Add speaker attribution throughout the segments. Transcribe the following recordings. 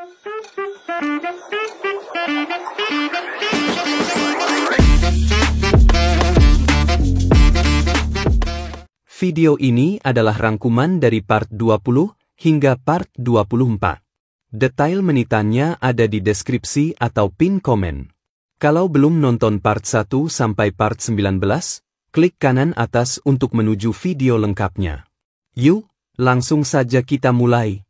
Speaker 1: Video ini adalah rangkuman dari part 20 hingga part 24. Detail menitannya ada di deskripsi atau pin komen. Kalau belum nonton part 1 sampai part 19, klik kanan atas untuk menuju video lengkapnya. Yuk, langsung saja kita mulai.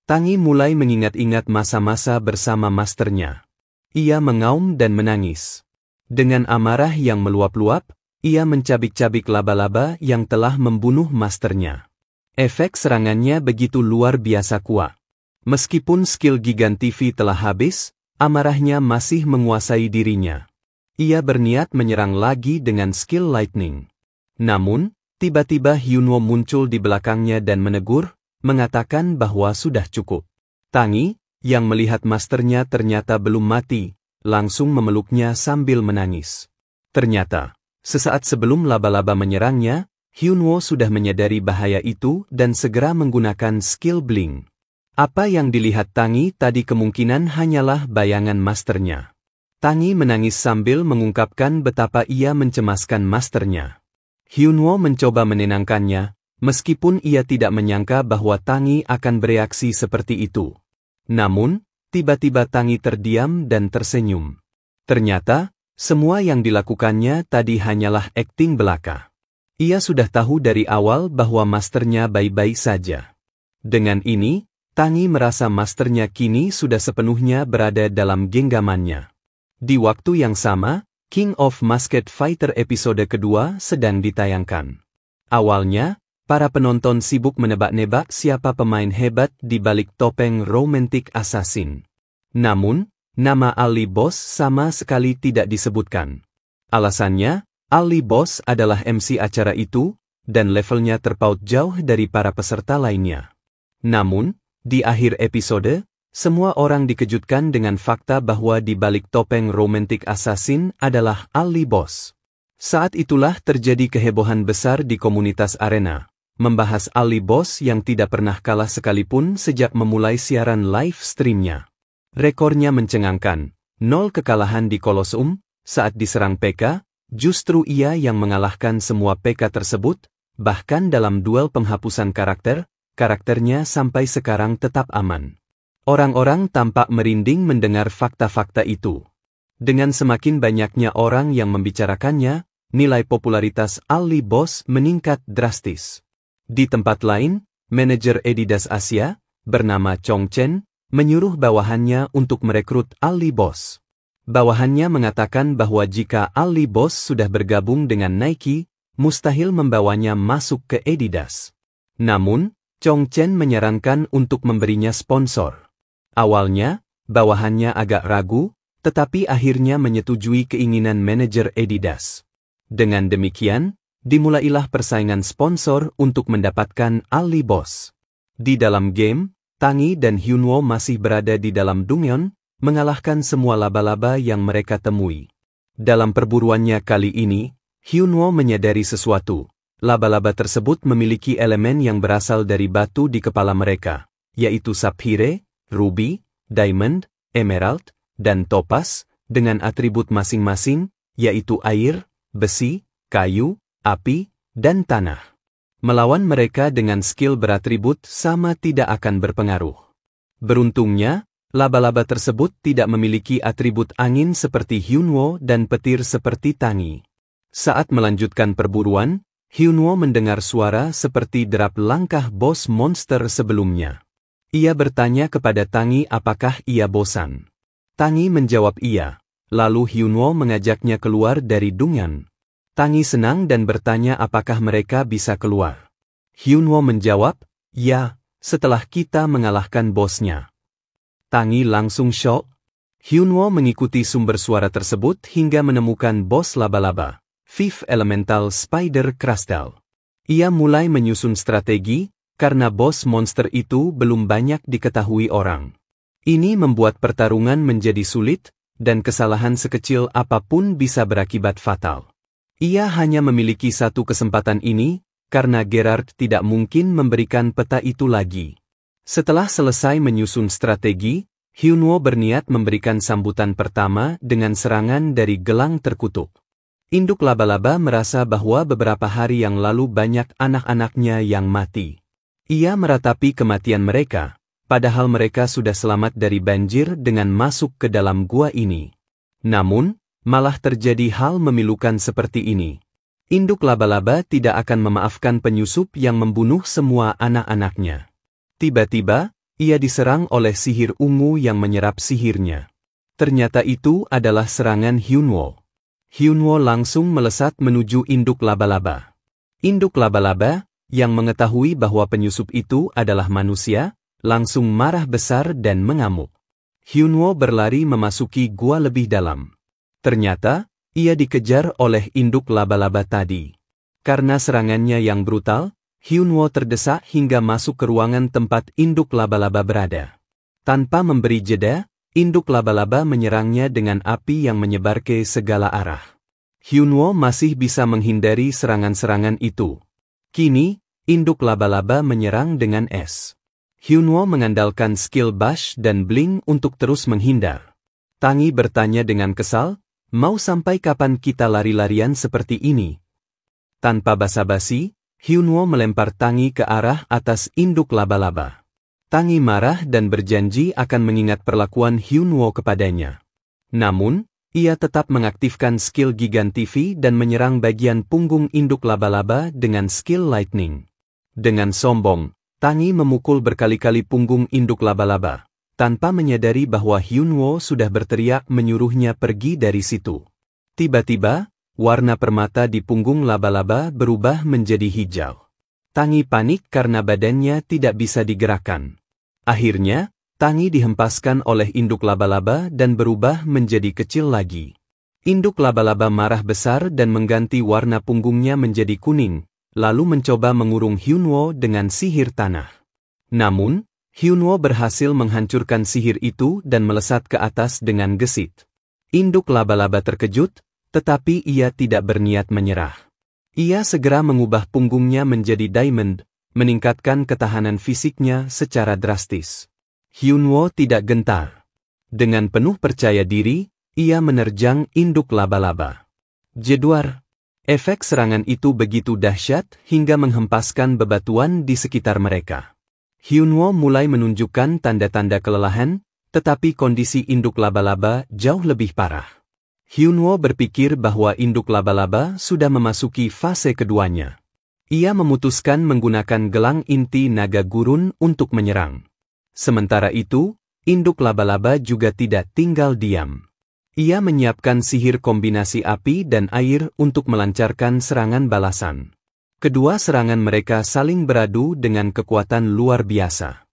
Speaker 1: Tangi mulai mengingat-ingat masa-masa bersama masternya. Ia mengaum dan menangis. Dengan amarah yang meluap-luap, ia mencabik-cabik laba-laba yang telah membunuh masternya. Efek serangannya begitu luar biasa kuat. Meskipun skill Gigant TV telah habis, amarahnya masih menguasai dirinya. Ia berniat menyerang lagi dengan skill Lightning. Namun, tiba-tiba Hyunwoo muncul di belakangnya dan menegur, mengatakan bahwa sudah cukup. Tangi, yang melihat masternya ternyata belum mati, langsung memeluknya sambil menangis. Ternyata, sesaat sebelum laba-laba menyerangnya, Hyunwoo sudah menyadari bahaya itu dan segera menggunakan skill Blink. Apa yang dilihat Tangi tadi kemungkinan hanyalah bayangan masternya. Tangi menangis sambil mengungkapkan betapa ia mencemaskan masternya. Hyunwoo mencoba menenangkannya, meskipun ia tidak menyangka bahwa Tangi akan bereaksi seperti itu. Namun, tiba-tiba Tangi terdiam dan tersenyum. Ternyata, semua yang dilakukannya tadi hanyalah akting belaka. Ia sudah tahu dari awal bahwa masternya baik-baik saja. Dengan ini, Tangi merasa masternya kini sudah sepenuhnya berada dalam genggamannya. Di waktu yang sama, King of Masked Fighter episode kedua sedang ditayangkan. Awalnya, para penonton sibuk menebak-nebak siapa pemain hebat di balik topeng Romantic Assassin. Namun, nama Ali Boss sama sekali tidak disebutkan. Alasannya, Ali Boss adalah MC acara itu, dan levelnya terpaut jauh dari para peserta lainnya. Namun, di akhir episode, semua orang dikejutkan dengan fakta bahwa di balik topeng Romantic Assassin adalah Ali Boss. Saat itulah terjadi kehebohan besar di komunitas arena, membahas Ali Boss yang tidak pernah kalah sekalipun sejak memulai siaran live streamnya. Rekornya mencengangkan, 0 kekalahan di Colosseum, saat diserang PK, justru ia yang mengalahkan semua PK tersebut, bahkan dalam duel penghapusan karakternya sampai sekarang tetap aman. Orang-orang tampak merinding mendengar fakta-fakta itu. Dengan semakin banyaknya orang yang membicarakannya, nilai popularitas Ali Boss meningkat drastis. Di tempat lain, manajer Adidas Asia, bernama Chong Chen, menyuruh bawahannya untuk merekrut Ali Boss. Bawahannya mengatakan bahwa jika Ali Boss sudah bergabung dengan Nike, mustahil membawanya masuk ke Adidas. Namun, Chong Chen menyarankan untuk memberinya sponsor. Awalnya, bawahannya agak ragu, tetapi akhirnya menyetujui keinginan manajer Adidas. Dengan demikian, dimulailah persaingan sponsor untuk mendapatkan Ali Boss. Di dalam game, Tangi dan Hyunwoo masih berada di dalam Dongyeon, mengalahkan semua laba-laba yang mereka temui. Dalam perburuannya kali ini, Hyunwoo menyadari sesuatu. Laba-laba tersebut memiliki elemen yang berasal dari batu di kepala mereka, yaitu sapphire, ruby, diamond, emerald, dan topaz, dengan atribut masing-masing, yaitu air, besi, kayu, api, dan tanah. Melawan mereka dengan skill beratribut sama tidak akan berpengaruh. Beruntungnya, laba-laba tersebut tidak memiliki atribut angin seperti Hyunwoo dan petir seperti Tangi. Saat melanjutkan perburuan, Hyunwoo mendengar suara seperti derap langkah bos monster sebelumnya. Ia bertanya kepada Tangi apakah ia bosan. Tangi menjawab iya, lalu Hyunwoo mengajaknya keluar dari Dongyeon. Tangi senang dan bertanya apakah mereka bisa keluar. Hyunwoo menjawab, ya, setelah kita mengalahkan bosnya. Tangi langsung syok. Hyunwoo mengikuti sumber suara tersebut hingga menemukan bos laba-laba, Fifth Elemental Spider Crystal. Ia mulai menyusun strategi, karena bos monster itu belum banyak diketahui orang. Ini membuat pertarungan menjadi sulit, dan kesalahan sekecil apapun bisa berakibat fatal. Ia hanya memiliki satu kesempatan ini, karena Gerard tidak mungkin memberikan peta itu lagi. Setelah selesai menyusun strategi, Hyunwoo berniat memberikan sambutan pertama dengan serangan dari gelang terkutuk. Induk laba-laba merasa bahwa beberapa hari yang lalu banyak anak-anaknya yang mati. Ia meratapi kematian mereka, padahal mereka sudah selamat dari banjir dengan masuk ke dalam gua ini. Namun, malah terjadi hal memilukan seperti ini. Induk laba-laba tidak akan memaafkan penyusup yang membunuh semua anak-anaknya. Tiba-tiba, ia diserang oleh sihir ungu yang menyerap sihirnya. Ternyata itu adalah serangan Hyunwoo. Hyunwoo langsung melesat menuju induk laba-laba. Induk laba-laba, yang mengetahui bahwa penyusup itu adalah manusia, langsung marah besar dan mengamuk. Hyunwoo berlari memasuki gua lebih dalam. Ternyata, ia dikejar oleh induk laba-laba tadi. Karena serangannya yang brutal, Hyunwoo terdesak hingga masuk ke ruangan tempat induk laba-laba berada. Tanpa memberi jeda, induk laba-laba menyerangnya dengan api yang menyebar ke segala arah. Hyunwoo masih bisa menghindari serangan-serangan itu. Kini, induk laba-laba menyerang dengan es. Hyunwoo mengandalkan skill Bash dan Blink untuk terus menghindar. Tangi bertanya dengan kesal, "Mau sampai kapan kita lari-larian seperti ini?" Tanpa basa-basi, Hyunwoo melempar Tangi ke arah atas induk laba-laba. Tangi marah dan berjanji akan mengingat perlakuan Hyunwoo kepadanya. Namun, ia tetap mengaktifkan skill Gigantivi dan menyerang bagian punggung induk laba-laba dengan skill Lightning. Dengan sombong, Tangi memukul berkali-kali punggung induk laba-laba, tanpa menyadari bahwa Hyunwoo sudah berteriak menyuruhnya pergi dari situ. Tiba-tiba, warna permata di punggung laba-laba berubah menjadi hijau. Tangi panik karena badannya tidak bisa digerakkan. Akhirnya, Tangi dihempaskan oleh induk laba-laba dan berubah menjadi kecil lagi. Induk laba-laba marah besar dan mengganti warna punggungnya menjadi kuning, lalu mencoba mengurung Hyunwoo dengan sihir tanah. Namun, Hyunwoo berhasil menghancurkan sihir itu dan melesat ke atas dengan gesit. Induk laba-laba terkejut, tetapi ia tidak berniat menyerah. Ia segera mengubah punggungnya menjadi diamond, meningkatkan ketahanan fisiknya secara drastis. Hyunwoo tidak gentar. Dengan penuh percaya diri, ia menerjang induk laba-laba. Jedwar. Efek serangan itu begitu dahsyat hingga menghempaskan bebatuan di sekitar mereka. Hyunwoo mulai menunjukkan tanda-tanda kelelahan, tetapi kondisi induk laba-laba jauh lebih parah. Hyunwoo berpikir bahwa induk laba-laba sudah memasuki fase keduanya. Ia memutuskan menggunakan gelang inti naga gurun untuk menyerang. Sementara itu, induk laba-laba juga tidak tinggal diam. Ia menyiapkan sihir kombinasi api dan air untuk melancarkan serangan balasan. Kedua serangan mereka saling beradu dengan kekuatan luar biasa.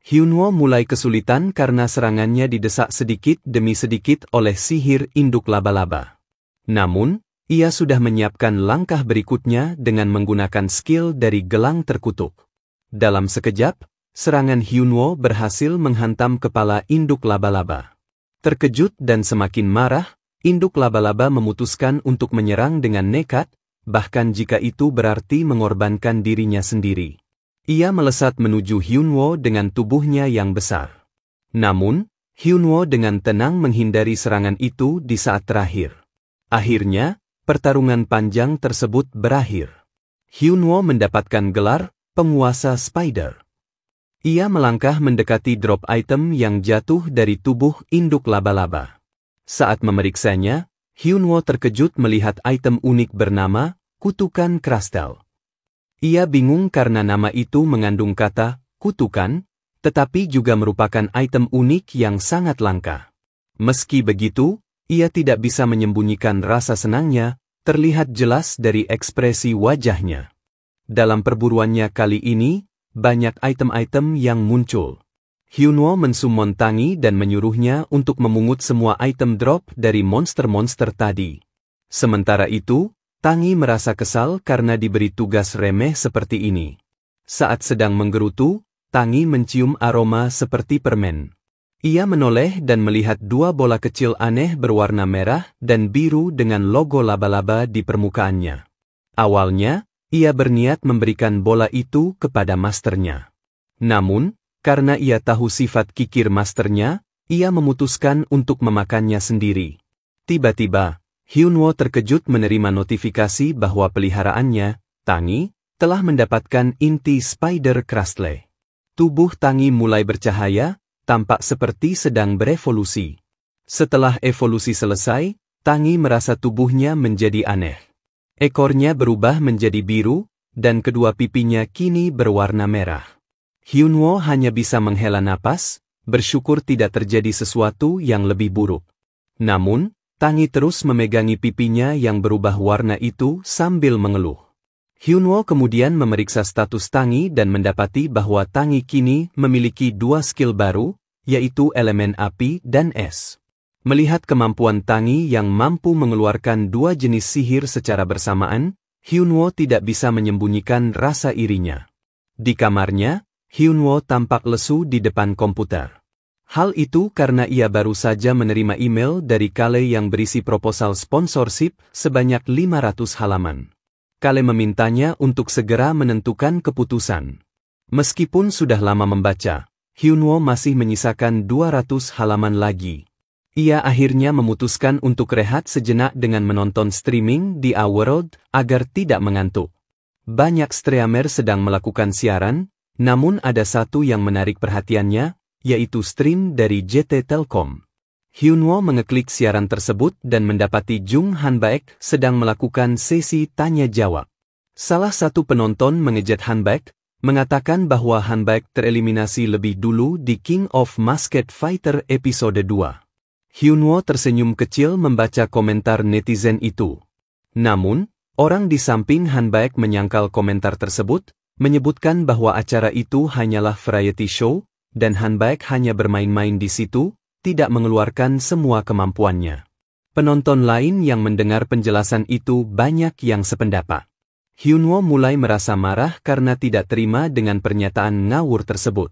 Speaker 1: Hyunwoo mulai kesulitan karena serangannya didesak sedikit demi sedikit oleh sihir induk laba-laba. Namun, ia sudah menyiapkan langkah berikutnya dengan menggunakan skill dari gelang terkutuk. Dalam sekejap, serangan Hyunwoo berhasil menghantam kepala induk laba-laba. Terkejut dan semakin marah, induk laba-laba memutuskan untuk menyerang dengan nekat, bahkan jika itu berarti mengorbankan dirinya sendiri. Ia melesat menuju Hyunwoo dengan tubuhnya yang besar. Namun, Hyunwoo dengan tenang menghindari serangan itu di saat terakhir. Akhirnya, pertarungan panjang tersebut berakhir. Hyunwoo mendapatkan gelar penguasa Spider. Ia melangkah mendekati drop item yang jatuh dari tubuh induk laba-laba. Saat memeriksanya, Hyunwoo terkejut melihat item unik bernama kutukan Krastel. Ia bingung karena nama itu mengandung kata kutukan, tetapi juga merupakan item unik yang sangat langka. Meski begitu, ia tidak bisa menyembunyikan rasa senangnya, terlihat jelas dari ekspresi wajahnya. Dalam perburuannya kali ini, banyak item-item yang muncul. Hyunwoo mensummon Tangi dan menyuruhnya untuk memungut semua item drop dari monster-monster tadi. Sementara itu, Tangi merasa kesal karena diberi tugas remeh seperti ini. Saat sedang menggerutu, Tangi mencium aroma seperti permen. Ia menoleh dan melihat dua bola kecil aneh berwarna merah dan biru dengan logo laba-laba di permukaannya. Awalnya, ia berniat memberikan bola itu kepada masternya. Namun, karena ia tahu sifat kikir masternya, Ia memutuskan untuk memakannya sendiri. Tiba-tiba, Hyunwoo terkejut menerima notifikasi bahwa peliharaannya, Tangi, telah mendapatkan inti Spider Crustle. Tubuh Tangi mulai bercahaya, tampak seperti sedang berevolusi. Setelah evolusi selesai, Tangi merasa tubuhnya menjadi aneh. Ekornya berubah menjadi biru, dan kedua pipinya kini berwarna merah. Hyunwoo hanya bisa menghela napas, bersyukur tidak terjadi sesuatu yang lebih buruk. Namun, Tangi terus memegangi pipinya yang berubah warna itu sambil mengeluh. Hyunwoo kemudian memeriksa status Tangi dan mendapati bahwa Tangi kini memiliki 2 skill baru, yaitu elemen api dan es. Melihat kemampuan Tangi yang mampu mengeluarkan 2 jenis sihir secara bersamaan, Hyunwoo tidak bisa menyembunyikan rasa irinya. Di kamarnya, Hyunwoo tampak lesu di depan komputer. Hal itu karena ia baru saja menerima email dari Kale yang berisi proposal sponsorship sebanyak 500 halaman. Kale memintanya untuk segera menentukan keputusan. Meskipun sudah lama membaca, Hyunwoo masih menyisakan 200 halaman lagi. Ia akhirnya memutuskan untuk rehat sejenak dengan menonton streaming di A World agar tidak mengantuk. Banyak streamer sedang melakukan siaran, namun ada satu yang menarik perhatiannya, yaitu stream dari JT Telkom. Hyunwoo mengeklik siaran tersebut dan mendapati Jung Han-baek sedang melakukan sesi tanya-jawab. Salah satu penonton mengejek Han-baek, mengatakan bahwa Han-baek tereliminasi lebih dulu di King of Masked Fighter episode 2. Hyunwoo tersenyum kecil membaca komentar netizen itu. Namun, orang di samping Han-baek menyangkal komentar tersebut, menyebutkan bahwa acara itu hanyalah variety show, dan Han-baek hanya bermain-main di situ, tidak mengeluarkan semua kemampuannya. Penonton lain yang mendengar penjelasan itu banyak yang sependapat. Hyunwoo mulai merasa marah karena tidak terima dengan pernyataan ngawur tersebut.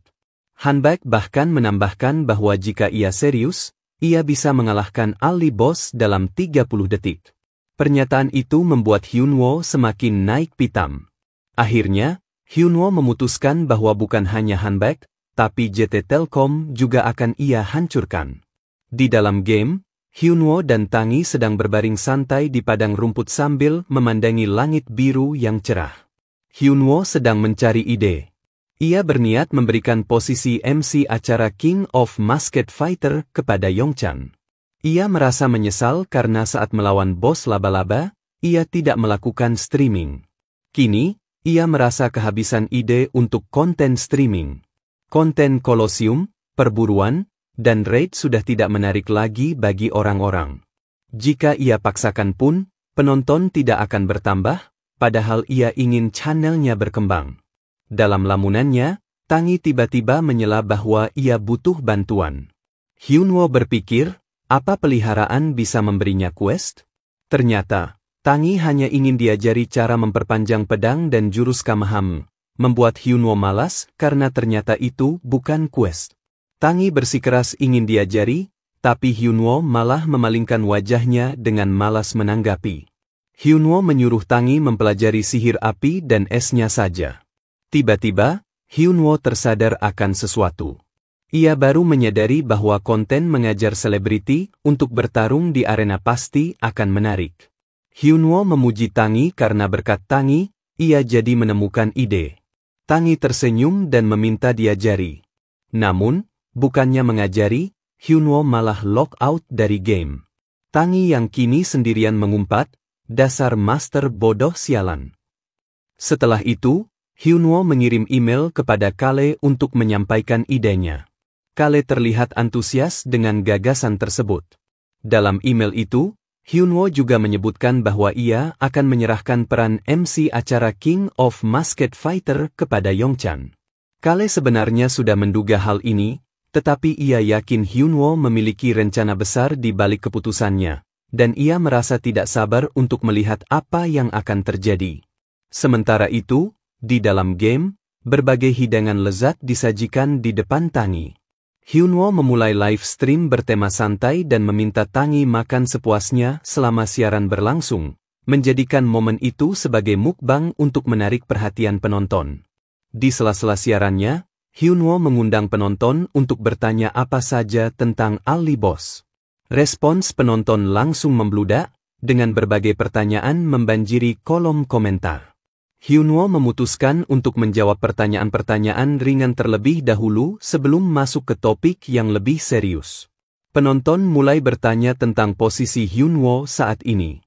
Speaker 1: Han-baek bahkan menambahkan bahwa jika ia serius, ia bisa mengalahkan Ali Boss dalam 30 detik. Pernyataan itu membuat Hyunwoo semakin naik pitam. Akhirnya, Hyunwoo memutuskan bahwa bukan hanya Han-baek, tapi JT Telkom juga akan ia hancurkan. Di dalam game, Hyunwoo dan Tangi sedang berbaring santai di padang rumput sambil memandangi langit biru yang cerah. Hyunwoo sedang mencari ide. Ia berniat memberikan posisi MC acara King of Masked Fighter kepada Yongchan. Ia merasa menyesal karena saat melawan bos laba-laba, ia tidak melakukan streaming. Kini, ia merasa kehabisan ide untuk konten streaming. Konten Colosseum, perburuan, dan raid sudah tidak menarik lagi bagi orang-orang. Jika ia paksakan pun, penonton tidak akan bertambah, padahal ia ingin channelnya berkembang. Dalam lamunannya, Tangi tiba-tiba menyela bahwa ia butuh bantuan. Hyunwoo berpikir, apa peliharaan bisa memberinya quest? Ternyata, Tangi hanya ingin diajari cara memperpanjang pedang dan jurus Kamaham. Membuat Hyunwoo malas karena ternyata itu bukan quest. Tangi bersikeras ingin diajari, tapi Hyunwoo malah memalingkan wajahnya dengan malas menanggapi. Hyunwoo menyuruh Tangi mempelajari sihir api dan esnya saja. Tiba-tiba, Hyunwoo tersadar akan sesuatu. Ia baru menyadari bahwa konten mengajar selebriti untuk bertarung di arena pasti akan menarik. Hyunwoo memuji Tangi karena berkat Tangi, ia jadi menemukan ide. Tangi tersenyum dan meminta diajari. Namun, bukannya mengajari, Hyunwoo malah lock out dari game. Tangi yang kini sendirian mengumpat, dasar master bodoh sialan. Setelah itu, Hyunwoo mengirim email kepada Kale untuk menyampaikan idenya. Kale terlihat antusias dengan gagasan tersebut. Dalam email itu, Hyunwoo juga menyebutkan bahwa ia akan menyerahkan peran MC acara King of Masked Fighter kepada Yongchan. Kale sebenarnya sudah menduga hal ini, tetapi ia yakin Hyunwoo memiliki rencana besar di balik keputusannya, dan ia merasa tidak sabar untuk melihat apa yang akan terjadi. Sementara itu, di dalam game, berbagai hidangan lezat disajikan di depan Tangi. Hyunwoo memulai live stream bertema santai dan meminta Tangi makan sepuasnya selama siaran berlangsung, menjadikan momen itu sebagai mukbang untuk menarik perhatian penonton. Di sela-sela siarannya, Hyunwoo mengundang penonton untuk bertanya apa saja tentang Ali Boss. Respons penonton langsung membludak, dengan berbagai pertanyaan membanjiri kolom komentar. Hyunwoo memutuskan untuk menjawab pertanyaan-pertanyaan ringan terlebih dahulu sebelum masuk ke topik yang lebih serius. Penonton mulai bertanya tentang posisi Hyunwoo saat ini.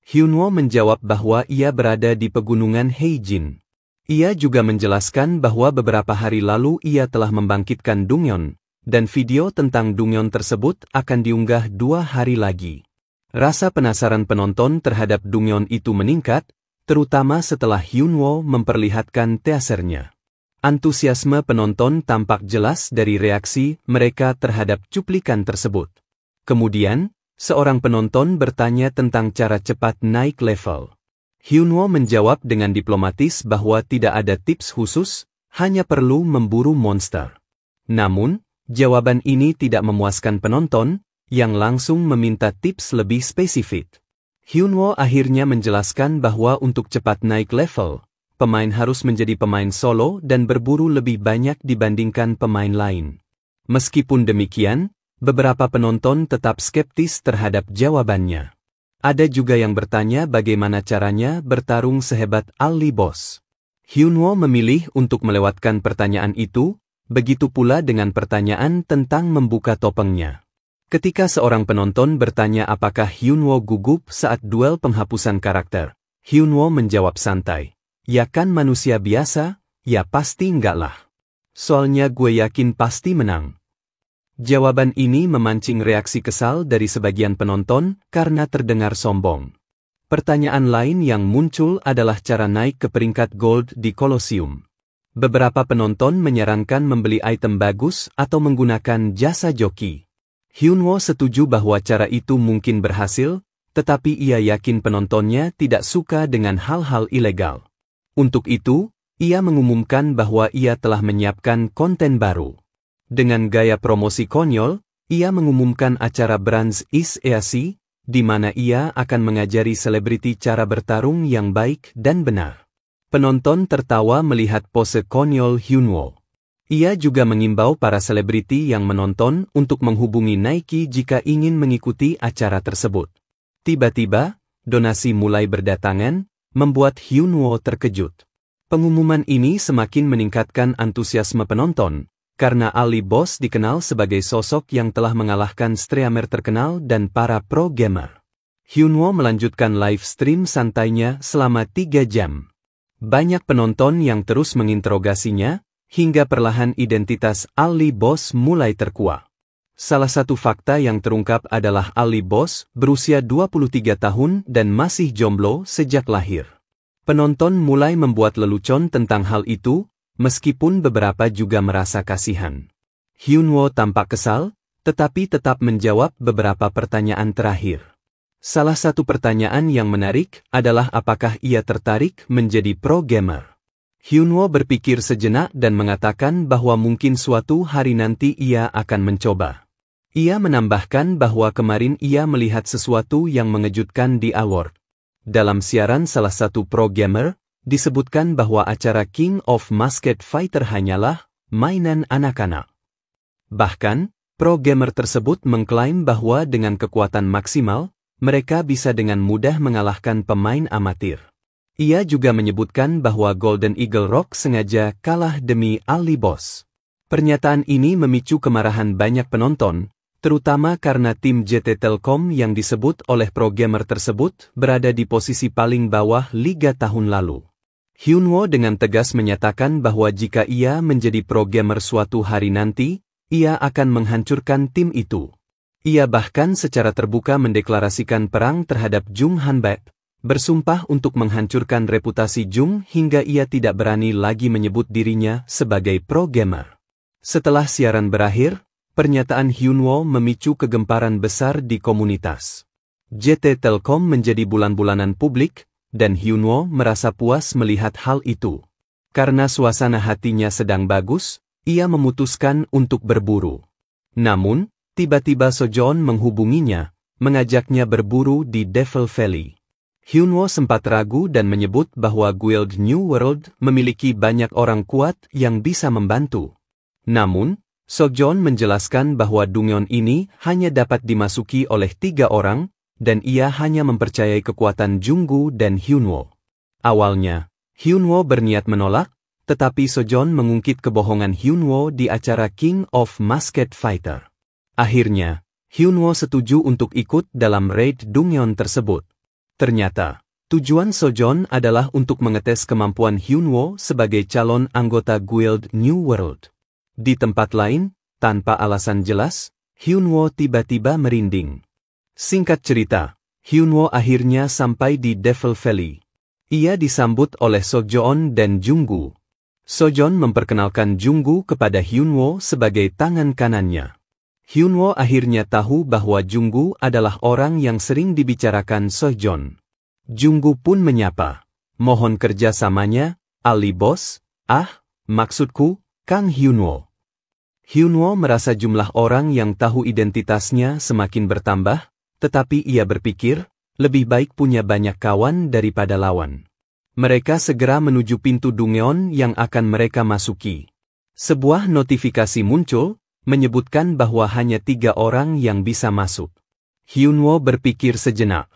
Speaker 1: Hyunwoo menjawab bahwa ia berada di pegunungan Haejin. Ia juga menjelaskan bahwa beberapa hari lalu ia telah membangkitkan Dongyeon, dan video tentang Dongyeon tersebut akan diunggah 2 hari lagi. Rasa penasaran penonton terhadap Dongyeon itu meningkat, terutama setelah Hyunwoo memperlihatkan teasernya. Antusiasme penonton tampak jelas dari reaksi mereka terhadap cuplikan tersebut. Kemudian, seorang penonton bertanya tentang cara cepat naik level. Hyunwoo menjawab dengan diplomatis bahwa tidak ada tips khusus, hanya perlu memburu monster. Namun, jawaban ini tidak memuaskan penonton, yang langsung meminta tips lebih spesifik. Hyunwoo akhirnya menjelaskan bahwa untuk cepat naik level, pemain harus menjadi pemain solo dan berburu lebih banyak dibandingkan pemain lain. Meskipun demikian, beberapa penonton tetap skeptis terhadap jawabannya. Ada juga yang bertanya bagaimana caranya bertarung sehebat Ali Boss. Hyunwoo memilih untuk melewatkan pertanyaan itu, begitu pula dengan pertanyaan tentang membuka topengnya. Ketika seorang penonton bertanya apakah Hyunwoo gugup saat duel penghapusan karakter, Hyunwoo menjawab santai, "Ya kan manusia biasa, ya pasti enggak lah. Soalnya gue yakin pasti menang." Jawaban ini memancing reaksi kesal dari sebagian penonton karena terdengar sombong. Pertanyaan lain yang muncul adalah cara naik ke peringkat gold di Colosseum. Beberapa penonton menyarankan membeli item bagus atau menggunakan jasa joki. Hyunwoo setuju bahwa cara itu mungkin berhasil, tetapi ia yakin penontonnya tidak suka dengan hal-hal ilegal. Untuk itu, ia mengumumkan bahwa ia telah menyiapkan konten baru. Dengan gaya promosi konyol, ia mengumumkan acara Brands is Easy, di mana ia akan mengajari selebriti cara bertarung yang baik dan benar. Penonton tertawa melihat pose konyol Hyunwoo. Ia juga mengimbau para selebriti yang menonton untuk menghubungi Nike jika ingin mengikuti acara tersebut. Tiba-tiba, donasi mulai berdatangan, membuat Hyunwoo terkejut. Pengumuman ini semakin meningkatkan antusiasme penonton, karena Ali Boss dikenal sebagai sosok yang telah mengalahkan streamer terkenal dan para pro gamer. Hyunwoo melanjutkan live stream santainya selama 3 jam. Banyak penonton yang terus menginterogasinya, hingga perlahan identitas Ali Boss mulai terkuak. Salah satu fakta yang terungkap adalah Ali Boss berusia 23 tahun dan masih jomblo sejak lahir. Penonton mulai membuat lelucon tentang hal itu, meskipun beberapa juga merasa kasihan. Hyunwoo tampak kesal, tetapi tetap menjawab beberapa pertanyaan terakhir. Salah satu pertanyaan yang menarik adalah apakah ia tertarik menjadi pro gamer. Hyunwoo berpikir sejenak dan mengatakan bahwa mungkin suatu hari nanti ia akan mencoba. Ia menambahkan bahwa kemarin ia melihat sesuatu yang mengejutkan di award. Dalam siaran salah satu pro gamer, disebutkan bahwa acara King of Masked Fighter hanyalah mainan anak-anak. Bahkan, pro gamer tersebut mengklaim bahwa dengan kekuatan maksimal, mereka bisa dengan mudah mengalahkan pemain amatir. Ia juga menyebutkan bahwa Golden Eagle Rock sengaja kalah demi Ali Boss. Pernyataan ini memicu kemarahan banyak penonton, terutama karena tim JT Telkom yang disebut oleh pro gamer tersebut berada di posisi paling bawah liga tahun lalu. Hyunwoo dengan tegas menyatakan bahwa jika ia menjadi pro gamer suatu hari nanti, ia akan menghancurkan tim itu. Ia bahkan secara terbuka mendeklarasikan perang terhadap Jung Hanbap, bersumpah untuk menghancurkan reputasi Jung hingga ia tidak berani lagi menyebut dirinya sebagai pro gamer. Setelah siaran berakhir, pernyataan Hyunwoo memicu kegemparan besar di komunitas. JT Telkom menjadi bulan-bulanan publik, dan Hyunwoo merasa puas melihat hal itu. Karena suasana hatinya sedang bagus, ia memutuskan untuk berburu. Namun, tiba-tiba Sojoon menghubunginya, mengajaknya berburu di Devil Valley. Hyunwoo sempat ragu dan menyebut bahwa Guild New World memiliki banyak orang kuat yang bisa membantu. Namun, Sogjeon menjelaskan bahwa Dungyeon ini hanya dapat dimasuki oleh 3 orang, dan ia hanya mempercayai kekuatan Junggu dan Hyunwoo. Awalnya, Hyunwoo berniat menolak, tetapi Sogjeon mengungkit kebohongan Hyunwoo di acara King of Masked Fighter. Akhirnya, Hyunwoo setuju untuk ikut dalam raid Dungyeon tersebut. Ternyata, tujuan Sogjeon adalah untuk mengetes kemampuan Hyunwoo sebagai calon anggota Guild New World. Di tempat lain, tanpa alasan jelas, Hyunwoo tiba-tiba merinding. Singkat cerita, Hyunwoo akhirnya sampai di Devil Valley. Ia disambut oleh Sogjeon dan Junggu. Sogjeon memperkenalkan Junggu kepada Hyunwoo sebagai tangan kanannya. Hyunwoo akhirnya tahu bahwa Junggu adalah orang yang sering dibicarakan Sogjeon. Junggu pun menyapa, "Mohon kerjasamanya, Ali Bos." Maksudku, Kang Hyunwoo." Hyunwoo merasa jumlah orang yang tahu identitasnya semakin bertambah, tetapi ia berpikir, lebih baik punya banyak kawan daripada lawan. Mereka segera menuju pintu Dungyeon yang akan mereka masuki. Sebuah notifikasi muncul, menyebutkan bahwa hanya 3 orang yang bisa masuk. Hyunwoo berpikir sejenak.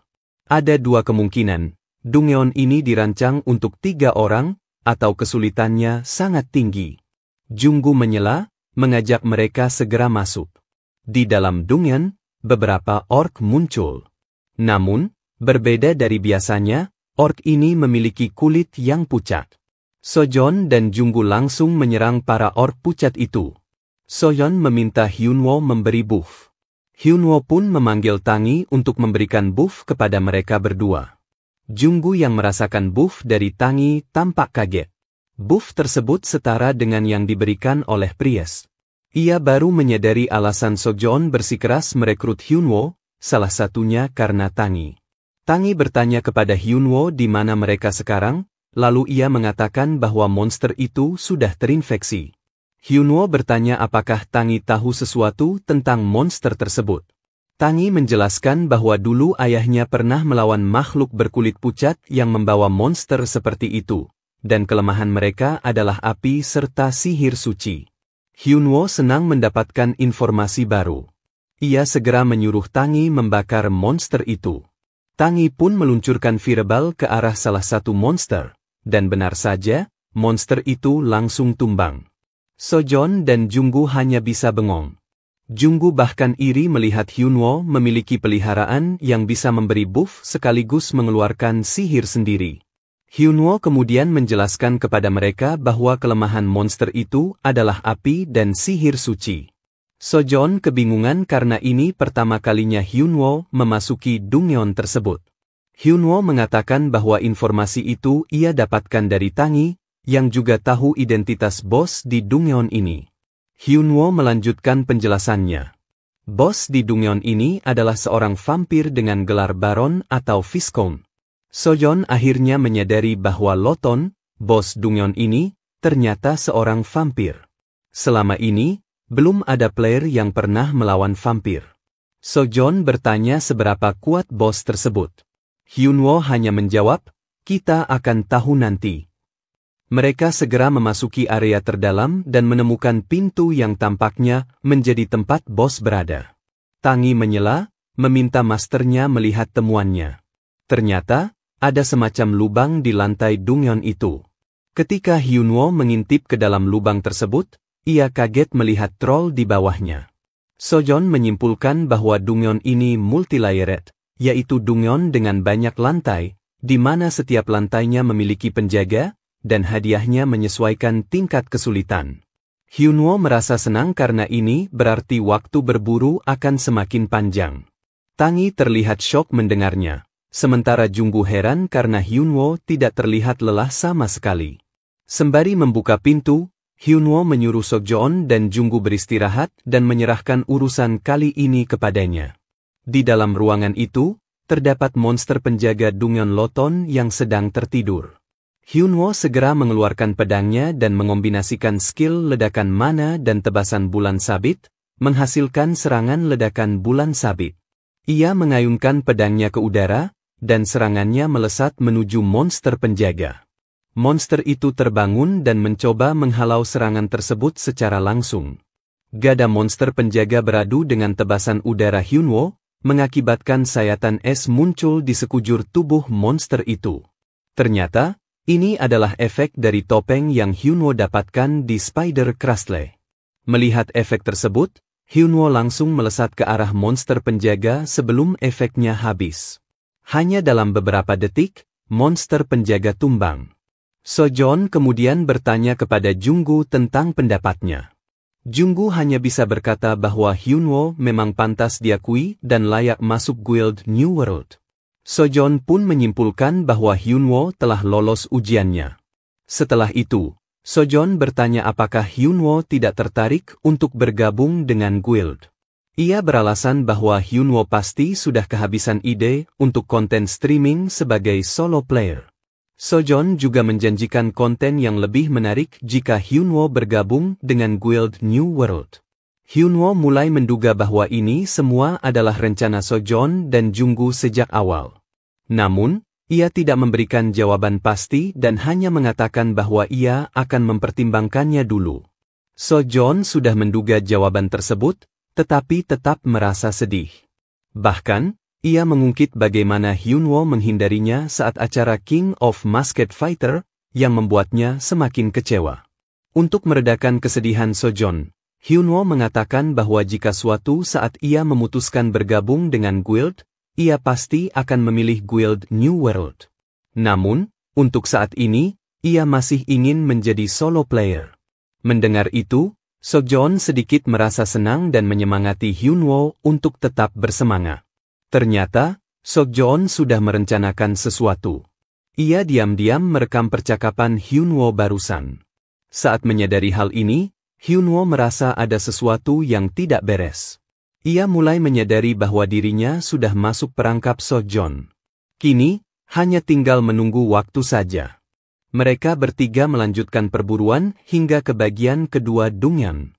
Speaker 1: Ada 2 kemungkinan, Dungyeon ini dirancang untuk 3 orang, atau kesulitannya sangat tinggi. Junggu menyela, mengajak mereka segera masuk. Di dalam Dungyeon, beberapa orc muncul. Namun, berbeda dari biasanya, orc ini memiliki kulit yang pucat. Sogjeon dan Junggu langsung menyerang para orc pucat itu. Sogjeon meminta Hyunwoo memberi buff. Hyunwoo pun memanggil Tangi untuk memberikan buff kepada mereka berdua. Junggu yang merasakan buff dari Tangi tampak kaget. Buff tersebut setara dengan yang diberikan oleh Priest. Ia baru menyadari alasan Sogjeon bersikeras merekrut Hyunwoo, salah satunya karena Tangi. Tangi bertanya kepada Hyunwoo di mana mereka sekarang, lalu ia mengatakan bahwa monster itu sudah terinfeksi. Hyunwoo bertanya apakah Tangi tahu sesuatu tentang monster tersebut. Tangi menjelaskan bahwa dulu ayahnya pernah melawan makhluk berkulit pucat yang membawa monster seperti itu, dan kelemahan mereka adalah api serta sihir suci. Hyunwoo senang mendapatkan informasi baru. Ia segera menyuruh Tangi membakar monster itu. Tangi pun meluncurkan fireball ke arah salah satu monster, dan benar saja, monster itu langsung tumbang. Sogjeon dan Junggu hanya bisa bengong. Junggu bahkan iri melihat Hyunwoo memiliki peliharaan yang bisa memberi buff sekaligus mengeluarkan sihir sendiri. Hyunwoo kemudian menjelaskan kepada mereka bahwa kelemahan monster itu adalah api dan sihir suci. Sogjeon kebingungan karena ini pertama kalinya Hyunwoo memasuki Dungyeon tersebut. Hyunwoo mengatakan bahwa informasi itu ia dapatkan dari Tangi, yang juga tahu identitas bos di Dungyeon ini. Hyunwoo melanjutkan penjelasannya. Bos di Dungyeon ini adalah seorang vampir dengan gelar Baron atau Viscount. Sogjeon akhirnya menyadari bahwa Loton, bos Dungyeon ini, ternyata seorang vampir. Selama ini, belum ada player yang pernah melawan vampir. Sogjeon bertanya seberapa kuat bos tersebut. Hyunwoo hanya menjawab, "Kita akan tahu nanti." Mereka segera memasuki area terdalam dan menemukan pintu yang tampaknya menjadi tempat bos berada. Tangi menyela, meminta masternya melihat temuannya. Ternyata, ada semacam lubang di lantai Dungyeon itu. Ketika Hyunwoo mengintip ke dalam lubang tersebut, ia kaget melihat troll di bawahnya. Sogjeon menyimpulkan bahwa Dungyeon ini multi-layered, yaitu Dungyeon dengan banyak lantai, di mana setiap lantainya memiliki penjaga, dan hadiahnya menyesuaikan tingkat kesulitan. Hyunwoo merasa senang karena ini berarti waktu berburu akan semakin panjang. Tangi terlihat syok mendengarnya. Sementara Junggu heran karena Hyunwoo tidak terlihat lelah sama sekali. Sembari membuka pintu, Hyunwoo menyuruh Sogjeon dan Junggu beristirahat dan menyerahkan urusan kali ini kepadanya. Di dalam ruangan itu, terdapat monster penjaga Dungyeon Loton yang sedang tertidur. Hyunwoo segera mengeluarkan pedangnya dan mengombinasikan skill ledakan mana dan tebasan bulan sabit, menghasilkan serangan ledakan bulan sabit. Ia mengayunkan pedangnya ke udara, dan serangannya melesat menuju monster penjaga. Monster itu terbangun dan mencoba menghalau serangan tersebut secara langsung. Gada monster penjaga beradu dengan tebasan udara Hyunwoo, mengakibatkan sayatan es muncul di sekujur tubuh monster itu. Ternyata, ini adalah efek dari topeng yang Hyunwoo dapatkan di Spider Crustle. Melihat efek tersebut, Hyunwoo langsung melesat ke arah monster penjaga sebelum efeknya habis. Hanya dalam beberapa detik, monster penjaga tumbang. Sojeon kemudian bertanya kepada Junggu tentang pendapatnya. Junggu hanya bisa berkata bahwa Hyunwoo memang pantas diakui dan layak masuk Guild New World. Sojeon pun menyimpulkan bahwa Hyunwoo telah lolos ujiannya. Setelah itu, Sojeon bertanya apakah Hyunwoo tidak tertarik untuk bergabung dengan Guild. Ia beralasan bahwa Hyunwoo pasti sudah kehabisan ide untuk konten streaming sebagai solo player. Sojeon juga menjanjikan konten yang lebih menarik jika Hyunwoo bergabung dengan Guild New World. Hyunwoo mulai menduga bahwa ini semua adalah rencana Sojeon dan Junggu sejak awal. Namun, ia tidak memberikan jawaban pasti dan hanya mengatakan bahwa ia akan mempertimbangkannya dulu. Sojeon sudah menduga jawaban tersebut, tetapi tetap merasa sedih. Bahkan, ia mengungkit bagaimana Hyunwoo menghindarinya saat acara King of Masked Fighter, yang membuatnya semakin kecewa. Untuk meredakan kesedihan Sojeon, Hyunwoo mengatakan bahwa jika suatu saat ia memutuskan bergabung dengan Guild, ia pasti akan memilih Guild New World. Namun, untuk saat ini, ia masih ingin menjadi solo player. Mendengar itu, Sojeon sedikit merasa senang dan menyemangati Hyunwoo untuk tetap bersemangat. Ternyata, Sojeon sudah merencanakan sesuatu. Ia diam-diam merekam percakapan Hyunwoo barusan. Saat menyadari hal ini, Hyunwoo merasa ada sesuatu yang tidak beres. Ia mulai menyadari bahwa dirinya sudah masuk perangkap Sojeon. Kini, hanya tinggal menunggu waktu saja. Mereka bertiga melanjutkan perburuan hingga ke bagian kedua Dongyeon.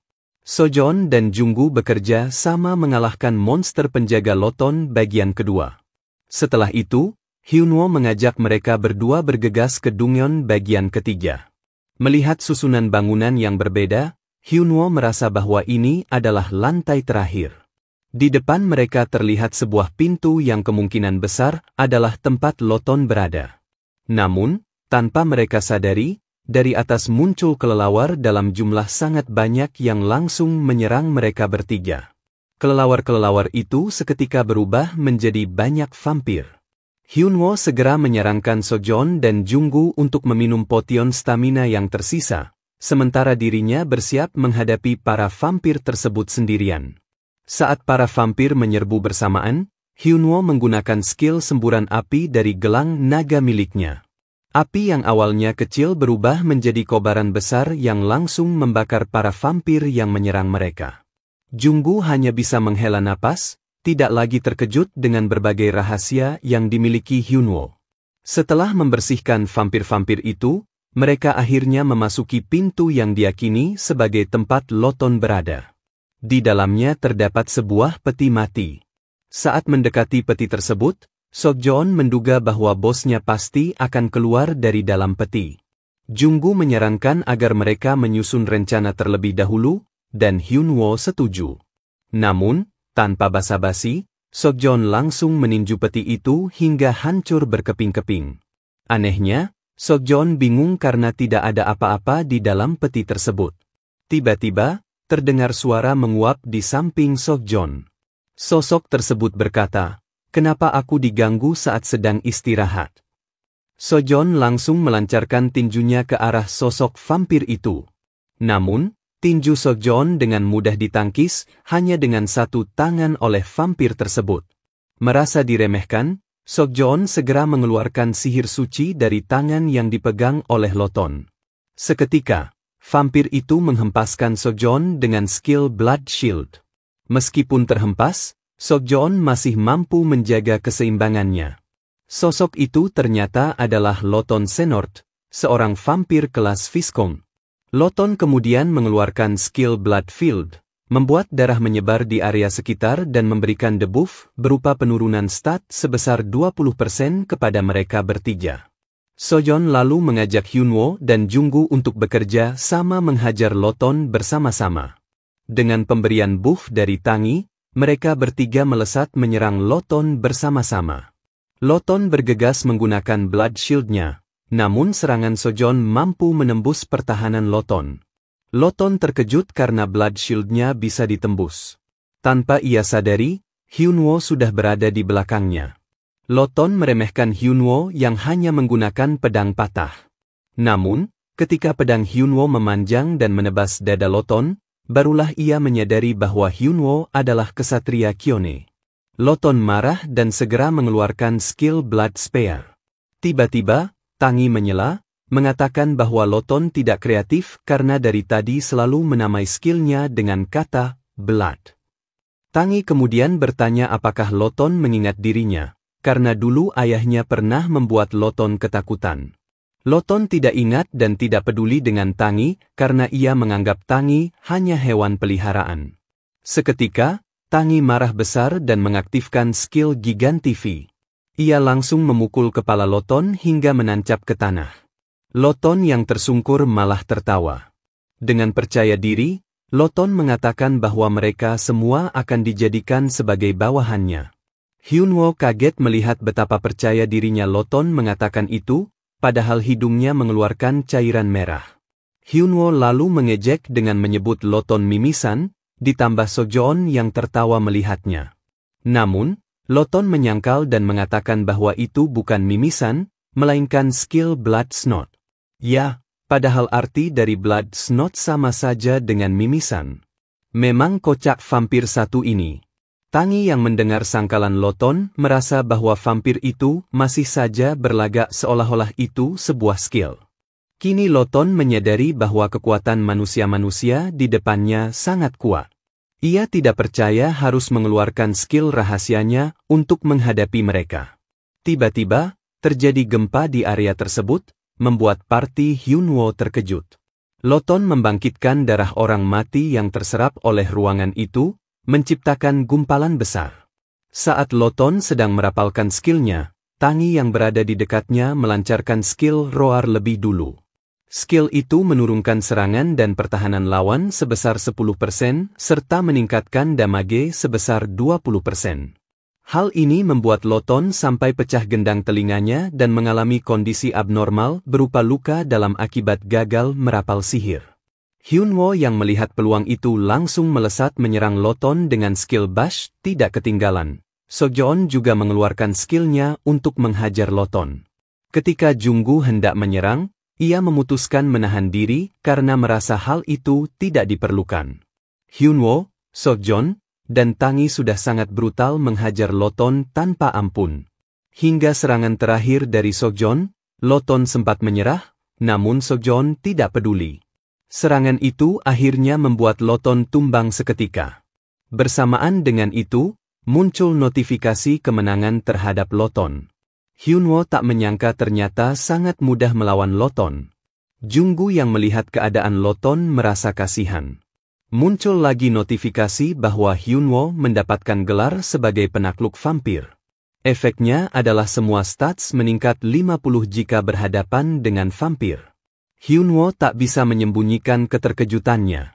Speaker 1: Sojeon dan Junggu bekerja sama mengalahkan monster penjaga Loton bagian kedua. Setelah itu, Hyunwoo mengajak mereka berdua bergegas ke Dongyeon bagian ketiga. Melihat susunan bangunan yang berbeda, Hyunwoo merasa bahwa ini adalah lantai terakhir. Di depan mereka terlihat sebuah pintu yang kemungkinan besar adalah tempat Loton berada. Namun, tanpa mereka sadari, dari atas muncul kelelawar dalam jumlah sangat banyak yang langsung menyerang mereka bertiga. Kelelawar-kelelawar itu seketika berubah menjadi banyak vampir. Hyunwoo segera menyarankan Sojeon dan Junggu untuk meminum potion stamina yang tersisa, sementara dirinya bersiap menghadapi para vampir tersebut sendirian. Saat para vampir menyerbu bersamaan, Hyunwoo menggunakan skill semburan api dari gelang naga miliknya. Api yang awalnya kecil berubah menjadi kobaran besar yang langsung membakar para vampir yang menyerang mereka. Junggu hanya bisa menghela napas, tidak lagi terkejut dengan berbagai rahasia yang dimiliki Hyunwoo. Setelah membersihkan vampir-vampir itu, mereka akhirnya memasuki pintu yang diyakini sebagai tempat Loton berada. Di dalamnya terdapat sebuah peti mati. Saat mendekati peti tersebut, Sojeon menduga bahwa bosnya pasti akan keluar dari dalam peti. Junggu menyarankan agar mereka menyusun rencana terlebih dahulu, dan Hyunwoo setuju. Namun, tanpa basa-basi, Sojeon langsung meninju peti itu hingga hancur berkeping-keping. Anehnya, Sojeon bingung karena tidak ada apa-apa di dalam peti tersebut. Tiba-tiba, terdengar suara menguap di samping Sojeon. Sosok tersebut berkata, "Kenapa aku diganggu saat sedang istirahat?" Sojeon langsung melancarkan tinjunya ke arah sosok vampir itu. Namun, tinju Sojeon dengan mudah ditangkis hanya dengan satu tangan oleh vampir tersebut. Merasa diremehkan, Sojeon segera mengeluarkan sihir suci dari tangan yang dipegang oleh Loton. Seketika, vampir itu menghempaskan Sojeon dengan skill Blood Shield. Meskipun terhempas, Sojeon masih mampu menjaga keseimbangannya. Sosok itu ternyata adalah Loton Senort, seorang vampir kelas Viscount. Loton kemudian mengeluarkan skill Blood Field, membuat darah menyebar di area sekitar dan memberikan debuff berupa penurunan stat sebesar 20% kepada mereka bertiga. Soyeon lalu mengajak Hyunwoo dan Junggu untuk bekerja sama menghajar Loton bersama-sama. Dengan pemberian buff dari Tangi, mereka bertiga melesat menyerang Loton bersama-sama. Loton bergegas menggunakan Blood Shield-nya, namun serangan Soyeon mampu menembus pertahanan Loton. Loton terkejut karena Blood Shield-nya bisa ditembus. Tanpa ia sadari, Hyunwoo sudah berada di belakangnya. Loton meremehkan Hyunwoo yang hanya menggunakan pedang patah. Namun, ketika pedang Hyunwoo memanjang dan menebas dada Loton, barulah ia menyadari bahwa Hyunwoo adalah kesatria Kyone. Loton marah dan segera mengeluarkan skill Blood Spear. Tiba-tiba, Tangi menyela, mengatakan bahwa Loton tidak kreatif karena dari tadi selalu menamai skillnya dengan kata Blood. Tangi kemudian bertanya apakah Loton mengingat dirinya, karena dulu ayahnya pernah membuat Loton ketakutan. Loton tidak ingat dan tidak peduli dengan Tangi karena ia menganggap Tangi hanya hewan peliharaan. Seketika, Tangi marah besar dan mengaktifkan skill Giganti V. Ia langsung memukul kepala Loton hingga menancap ke tanah. Loton yang tersungkur malah tertawa. Dengan percaya diri, Loton mengatakan bahwa mereka semua akan dijadikan sebagai bawahannya. Hyunwoo kaget melihat betapa percaya dirinya Loton mengatakan itu, padahal hidungnya mengeluarkan cairan merah. Hyunwoo lalu mengejek dengan menyebut Loton mimisan, ditambah Soyeon yang tertawa melihatnya. Namun, Loton menyangkal dan mengatakan bahwa itu bukan mimisan, melainkan skill Blood Snot. Ya, padahal arti dari Blood Snot sama saja dengan mimisan. Memang kocak vampir satu ini. Tangi yang mendengar sangkalan Loton merasa bahwa vampir itu masih saja berlagak seolah-olah itu sebuah skill. Kini Loton menyadari bahwa kekuatan manusia-manusia di depannya sangat kuat. Ia tidak percaya harus mengeluarkan skill rahasianya untuk menghadapi mereka. Tiba-tiba, terjadi gempa di area tersebut, membuat party Hyunwoo terkejut. Loton membangkitkan darah orang mati yang terserap oleh ruangan itu, menciptakan gumpalan besar. Saat Loton sedang merapalkan skillnya, Tangi yang berada di dekatnya melancarkan skill Roar lebih dulu. Skill itu menurunkan serangan dan pertahanan lawan sebesar 10% serta meningkatkan damage sebesar 20%. Hal ini membuat Loton sampai pecah gendang telinganya dan mengalami kondisi abnormal berupa luka dalam akibat gagal merapal sihir. Hyunwoo yang melihat peluang itu langsung melesat menyerang Loton dengan skill Bash tidak ketinggalan. Soyeon juga mengeluarkan skillnya untuk menghajar Loton. Ketika Junggu hendak menyerang, ia memutuskan menahan diri karena merasa hal itu tidak diperlukan. Hyunwoo, Soyeon, dan Tangi sudah sangat brutal menghajar Loton tanpa ampun. Hingga serangan terakhir dari Soyeon, Loton sempat menyerah, namun Soyeon tidak peduli. Serangan itu akhirnya membuat Loton tumbang seketika. Bersamaan dengan itu, muncul notifikasi kemenangan terhadap Loton. Hyunwoo tak menyangka ternyata sangat mudah melawan Loton. Junggu yang melihat keadaan Loton merasa kasihan. Muncul lagi notifikasi bahwa Hyunwoo mendapatkan gelar sebagai penakluk vampir. Efeknya adalah semua stats meningkat 50 jika berhadapan dengan vampir. Hyunwoo tak bisa menyembunyikan keterkejutannya.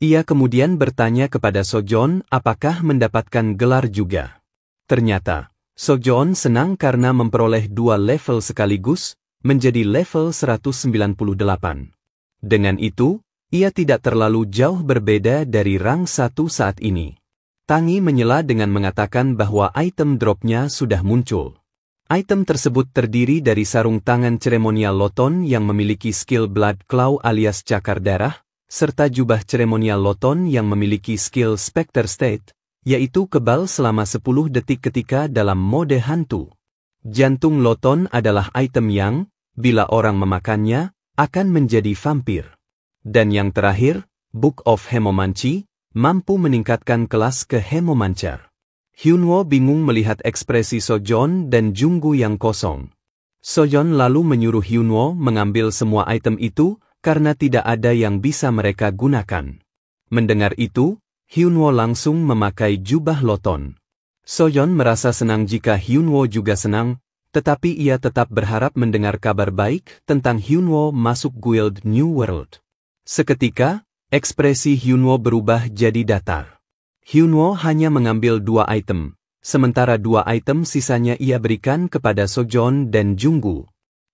Speaker 1: Ia kemudian bertanya kepada Soyeon apakah mendapatkan gelar juga. Ternyata, Soyeon senang karena memperoleh 2 level sekaligus, menjadi level 198. Dengan itu, ia tidak terlalu jauh berbeda dari rang 1 saat ini. Tangi menyela dengan mengatakan bahwa item dropnya sudah muncul. Item tersebut terdiri dari sarung tangan seremonial Loton yang memiliki skill Blood Claw alias cakar darah, serta jubah seremonial Loton yang memiliki skill Spectre State, yaitu kebal selama 10 detik ketika dalam mode hantu. Jantung Loton adalah item yang, bila orang memakannya, akan menjadi vampir. Dan yang terakhir, Book of Hemomancy, mampu meningkatkan kelas ke Hemomancer. Hyunwoo bingung melihat ekspresi Soyeon dan Junggu yang kosong. Soyeon lalu menyuruh Hyunwoo mengambil semua item itu, karena tidak ada yang bisa mereka gunakan. Mendengar itu, Hyunwoo langsung memakai jubah Loton. Soyeon merasa senang jika Hyunwoo juga senang, tetapi ia tetap berharap mendengar kabar baik tentang Hyunwoo masuk Guild New World. Seketika, ekspresi Hyunwoo berubah jadi datar. Hyunwoo hanya mengambil 2 item, sementara 2 item sisanya ia berikan kepada Sojeon dan Junggu.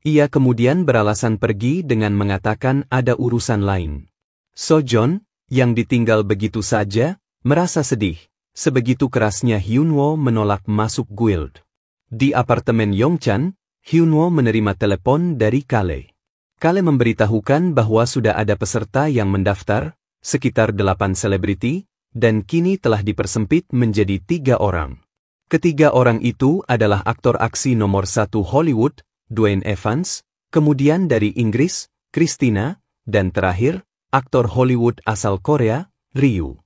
Speaker 1: Ia kemudian beralasan pergi dengan mengatakan ada urusan lain. Sojeon, yang ditinggal begitu saja, merasa sedih. Sebegitu kerasnya Hyunwoo menolak masuk guild. Di apartemen Yongchan, Hyunwoo menerima telepon dari Kale. Kale memberitahukan bahwa sudah ada peserta yang mendaftar, sekitar 8 selebriti, dan kini telah dipersempit menjadi 3 orang. Ketiga orang itu adalah aktor aksi nomor 1 Hollywood, Dwayne Evans, kemudian dari Inggris, Christina, dan terakhir, aktor Hollywood asal Korea, Ryu.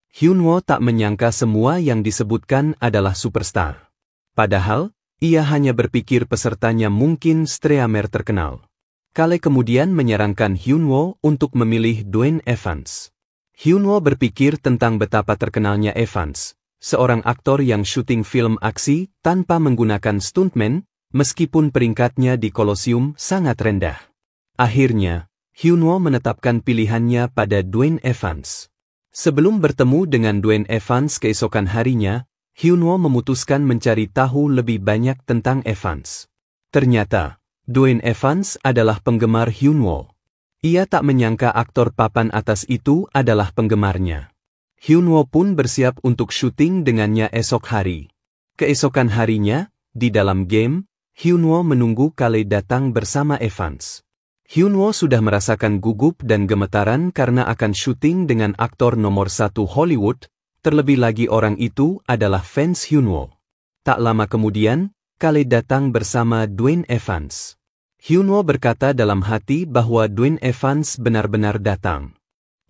Speaker 1: Hyunwoo tak menyangka semua yang disebutkan adalah superstar. Padahal, ia hanya berpikir pesertanya mungkin streamer terkenal. Kale kemudian menyarankan Hyunwoo untuk memilih Dwayne Evans. Hyunwoo berpikir tentang betapa terkenalnya Evans, seorang aktor yang syuting film aksi tanpa menggunakan stuntman, meskipun peringkatnya di Kolosium sangat rendah. Akhirnya, Hyunwoo menetapkan pilihannya pada Dwayne Evans. Sebelum bertemu dengan Dwayne Evans keesokan harinya, Hyunwoo memutuskan mencari tahu lebih banyak tentang Evans. Ternyata, Dwayne Evans adalah penggemar Hyunwoo. Ia tak menyangka aktor papan atas itu adalah penggemarnya. Hyunwoo pun bersiap untuk syuting dengannya esok hari. Keesokan harinya, di dalam game, Hyunwoo menunggu Kale datang bersama Evans. Hyunwoo sudah merasakan gugup dan gemetaran karena akan syuting dengan aktor nomor 1 Hollywood, terlebih lagi orang itu adalah fans Hyunwoo. Tak lama kemudian, Kale datang bersama Dwayne Evans. Hyunwoo berkata dalam hati bahwa Dwayne Evans benar-benar datang.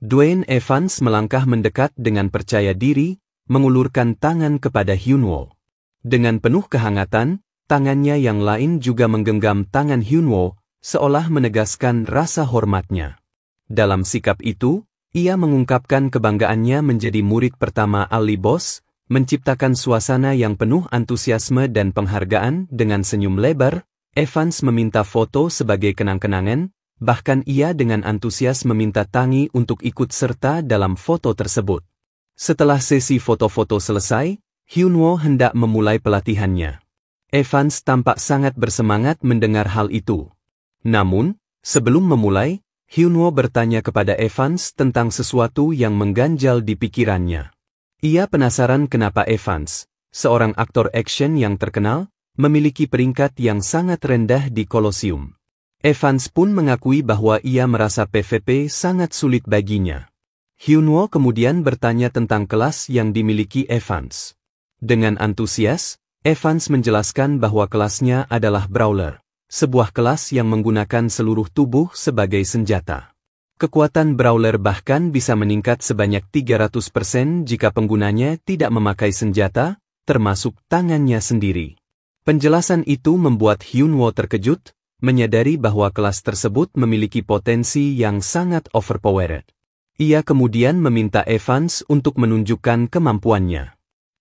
Speaker 1: Dwayne Evans melangkah mendekat dengan percaya diri, mengulurkan tangan kepada Hyunwoo. Dengan penuh kehangatan, tangannya yang lain juga menggenggam tangan Hyunwoo, seolah menegaskan rasa hormatnya. Dalam sikap itu, ia mengungkapkan kebanggaannya menjadi murid pertama Ali Boss, menciptakan suasana yang penuh antusiasme dan penghargaan dengan senyum lebar. Evans meminta foto sebagai kenang-kenangan, bahkan ia dengan antusias meminta Tangi untuk ikut serta dalam foto tersebut. Setelah sesi foto-foto selesai, Hyunwoo hendak memulai pelatihannya. Evans tampak sangat bersemangat mendengar hal itu. Namun, sebelum memulai, Hyunwoo bertanya kepada Evans tentang sesuatu yang mengganjal di pikirannya. Ia penasaran kenapa Evans, seorang aktor action yang terkenal, memiliki peringkat yang sangat rendah di Kolosium. Evans pun mengakui bahwa ia merasa PVP sangat sulit baginya. Hyunwoo kemudian bertanya tentang kelas yang dimiliki Evans. Dengan antusias, Evans menjelaskan bahwa kelasnya adalah Brawler, sebuah kelas yang menggunakan seluruh tubuh sebagai senjata. Kekuatan Brawler bahkan bisa meningkat sebanyak 300% jika penggunanya tidak memakai senjata, termasuk tangannya sendiri. Penjelasan itu membuat Hyunwoo terkejut, menyadari bahwa kelas tersebut memiliki potensi yang sangat overpowered. Ia kemudian meminta Evans untuk menunjukkan kemampuannya.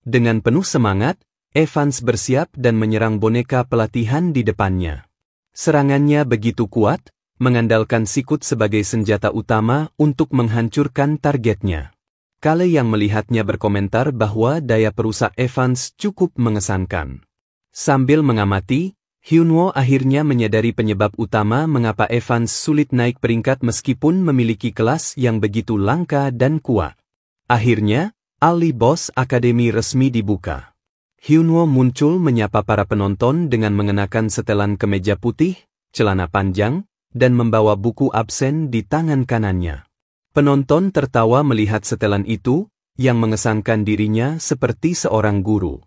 Speaker 1: Dengan penuh semangat, Evans bersiap dan menyerang boneka pelatihan di depannya. Serangannya begitu kuat, mengandalkan sikut sebagai senjata utama untuk menghancurkan targetnya. Kale yang melihatnya berkomentar bahwa daya perusak Evans cukup mengesankan. Sambil mengamati, Hyunwoo akhirnya menyadari penyebab utama mengapa Evans sulit naik peringkat meskipun memiliki kelas yang begitu langka dan kuat. Akhirnya, Ali Boss Academy resmi dibuka. Hyunwoo muncul menyapa para penonton dengan mengenakan setelan kemeja putih, celana panjang, dan membawa buku absen di tangan kanannya. Penonton tertawa melihat setelan itu, yang mengesankan dirinya seperti seorang guru.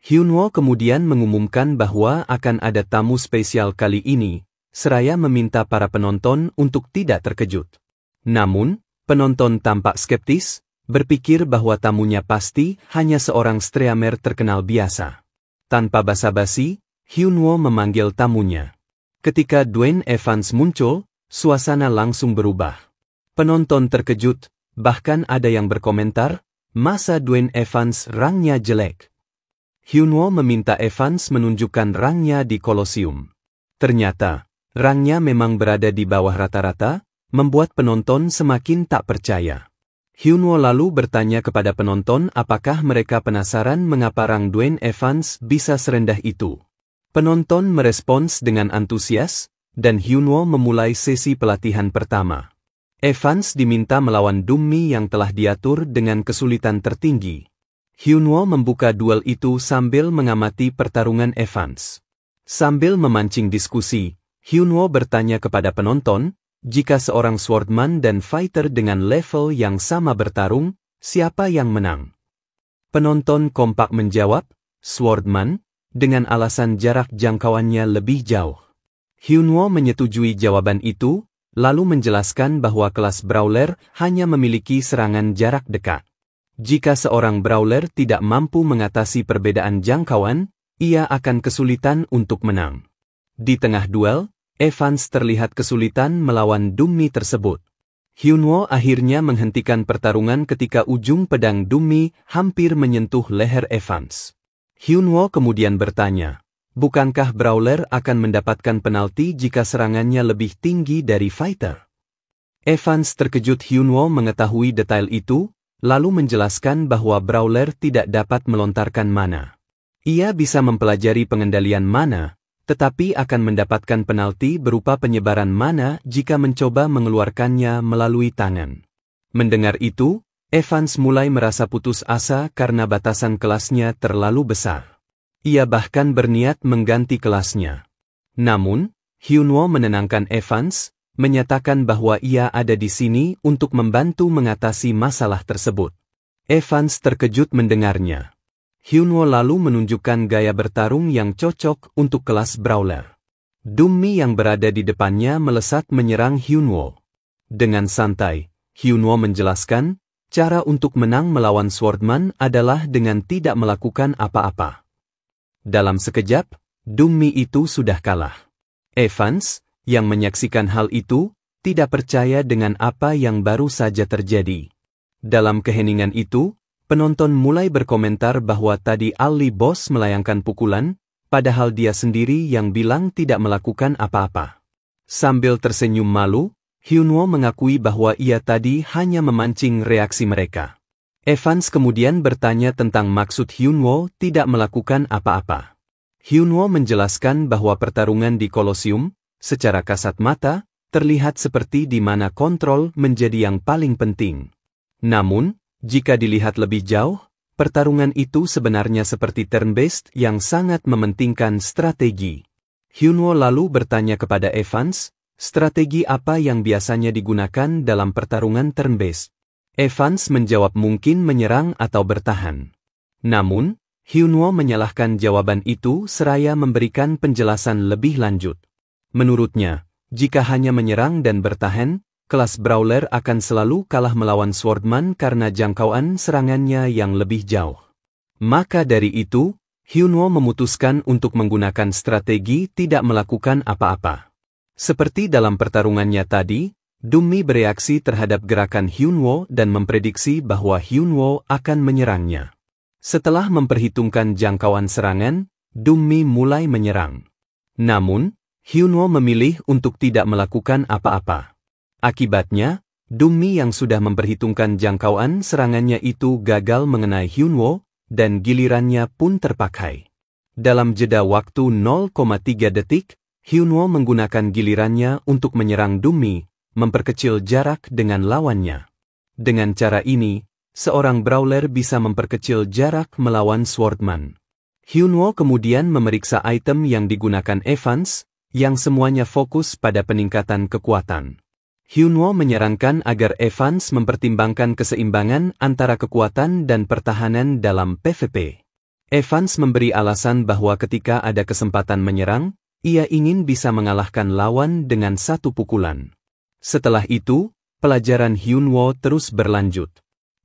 Speaker 1: Hyunwoo kemudian mengumumkan bahwa akan ada tamu spesial kali ini, seraya meminta para penonton untuk tidak terkejut. Namun, penonton tampak skeptis, berpikir bahwa tamunya pasti hanya seorang streamer terkenal biasa. Tanpa basa-basi, Hyunwoo memanggil tamunya. Ketika Dwayne Evans muncul, suasana langsung berubah. Penonton terkejut, bahkan ada yang berkomentar, masa Dwayne Evans rangnya jelek. Hyunwoo meminta Evans menunjukkan rangnya di Kolosium. Ternyata, rangnya memang berada di bawah rata-rata, membuat penonton semakin tak percaya. Hyunwoo lalu bertanya kepada penonton apakah mereka penasaran mengapa rang Dwayne Evans bisa serendah itu. Penonton merespons dengan antusias, dan Hyunwoo memulai sesi pelatihan pertama. Evans diminta melawan Dummi yang telah diatur dengan kesulitan tertinggi. Hyunwoo membuka duel itu sambil mengamati pertarungan Evans. Sambil memancing diskusi, Hyunwoo bertanya kepada penonton, jika seorang swordman dan fighter dengan level yang sama bertarung, siapa yang menang? Penonton kompak menjawab, swordman, dengan alasan jarak jangkauannya lebih jauh. Hyunwoo menyetujui jawaban itu, lalu menjelaskan bahwa kelas brawler hanya memiliki serangan jarak dekat. Jika seorang brawler tidak mampu mengatasi perbedaan jangkauan, ia akan kesulitan untuk menang. Di tengah duel, Evans terlihat kesulitan melawan Dummi tersebut. Hyunwoo akhirnya menghentikan pertarungan ketika ujung pedang Dummi hampir menyentuh leher Evans. Hyunwoo kemudian bertanya, bukankah brawler akan mendapatkan penalti jika serangannya lebih tinggi dari fighter? Evans terkejut. Hyunwoo mengetahui detail itu, lalu menjelaskan bahwa brawler tidak dapat melontarkan mana. Ia bisa mempelajari pengendalian mana, tetapi akan mendapatkan penalti berupa penyebaran mana jika mencoba mengeluarkannya melalui tangan. Mendengar itu, Evans mulai merasa putus asa karena batasan kelasnya terlalu besar. Ia bahkan berniat mengganti kelasnya. Namun, Hyunwoo menenangkan Evans, menyatakan bahwa ia ada di sini untuk membantu mengatasi masalah tersebut. Evans terkejut mendengarnya. Hyunwoo lalu menunjukkan gaya bertarung yang cocok untuk kelas brawler. Dummi yang berada di depannya melesat menyerang Hyunwoo. Dengan santai, Hyunwoo menjelaskan, cara untuk menang melawan swordman adalah dengan tidak melakukan apa-apa. Dalam sekejap, Dummi itu sudah kalah. Evans, yang menyaksikan hal itu, tidak percaya dengan apa yang baru saja terjadi. Dalam keheningan itu, penonton mulai berkomentar bahwa tadi Ali Boss melayangkan pukulan, padahal dia sendiri yang bilang tidak melakukan apa-apa. Sambil tersenyum malu, Hyunwoo mengakui bahwa ia tadi hanya memancing reaksi mereka. Evans kemudian bertanya tentang maksud Hyunwoo tidak melakukan apa-apa. Hyunwoo menjelaskan bahwa pertarungan di Kolosium, secara kasat mata, terlihat seperti di mana kontrol menjadi yang paling penting. Namun, jika dilihat lebih jauh, pertarungan itu sebenarnya seperti turn-based yang sangat mementingkan strategi. Hyunwoo lalu bertanya kepada Evans, strategi apa yang biasanya digunakan dalam pertarungan turn-based? Evans menjawab mungkin menyerang atau bertahan. Namun, Hyunwoo menyalahkan jawaban itu seraya memberikan penjelasan lebih lanjut. Menurutnya, jika hanya menyerang dan bertahan, kelas brawler akan selalu kalah melawan swordman karena jangkauan serangannya yang lebih jauh. Maka dari itu, Hyunwoo memutuskan untuk menggunakan strategi tidak melakukan apa-apa. Seperti dalam pertarungannya tadi, Dummi bereaksi terhadap gerakan Hyunwoo dan memprediksi bahwa Hyunwoo akan menyerangnya. Setelah memperhitungkan jangkauan serangan, Dummi mulai menyerang. Namun, Hyunwoo memilih untuk tidak melakukan apa-apa. Akibatnya, Dummi yang sudah memperhitungkan jangkauan serangannya itu gagal mengenai Hyunwoo, dan gilirannya pun terpakai. Dalam jeda waktu 0,3 detik, Hyunwoo menggunakan gilirannya untuk menyerang Dummi, memperkecil jarak dengan lawannya. Dengan cara ini, seorang brawler bisa memperkecil jarak melawan swordman. Hyunwoo kemudian memeriksa item yang digunakan Evans, yang semuanya fokus pada peningkatan kekuatan. Hyunwoo menyarankan agar Evans mempertimbangkan keseimbangan antara kekuatan dan pertahanan dalam PvP. Evans memberi alasan bahwa ketika ada kesempatan menyerang, ia ingin bisa mengalahkan lawan dengan satu pukulan. Setelah itu, pelajaran Hyunwoo terus berlanjut.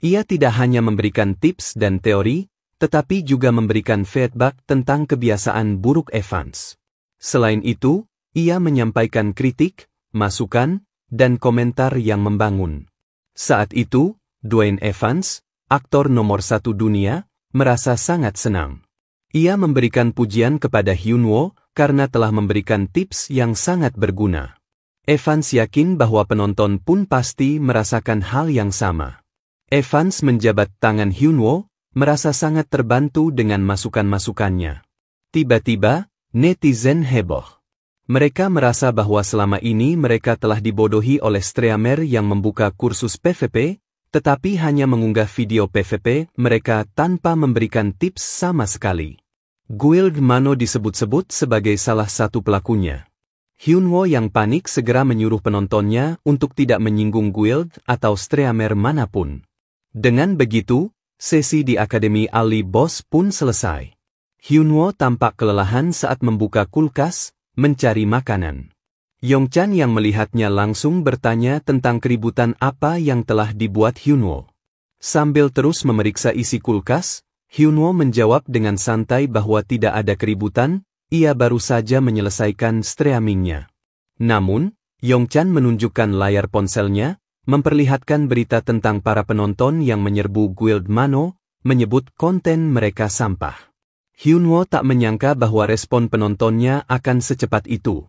Speaker 1: Ia tidak hanya memberikan tips dan teori, tetapi juga memberikan feedback tentang kebiasaan buruk Evans. Selain itu, ia menyampaikan kritik, masukan, dan komentar yang membangun. Saat itu, Dwayne Evans, aktor nomor 1 dunia, merasa sangat senang. Ia memberikan pujian kepada Hyunwoo karena telah memberikan tips yang sangat berguna. Evans yakin bahwa penonton pun pasti merasakan hal yang sama. Evans menjabat tangan Hyunwoo, merasa sangat terbantu dengan masukan-masukannya. Tiba-tiba, netizen heboh. Mereka merasa bahwa selama ini mereka telah dibodohi oleh streamer yang membuka kursus PvP, tetapi hanya mengunggah video PvP mereka tanpa memberikan tips sama sekali. Guild Mano disebut-sebut sebagai salah satu pelakunya. Hyunwoo yang panik segera menyuruh penontonnya untuk tidak menyinggung guild atau streamer manapun. Dengan begitu, sesi di Akademi Ali Boss pun selesai. Hyunwoo tampak kelelahan saat membuka kulkas, mencari makanan. Yongchan yang melihatnya langsung bertanya tentang keributan apa yang telah dibuat Hyunwoo. Sambil terus memeriksa isi kulkas, Hyunwoo menjawab dengan santai bahwa tidak ada keributan, ia baru saja menyelesaikan streamingnya. Namun, Yongchan menunjukkan layar ponselnya, memperlihatkan berita tentang para penonton yang menyerbu Guild Mano, menyebut konten mereka sampah. Hyunwoo tak menyangka bahwa respon penontonnya akan secepat itu.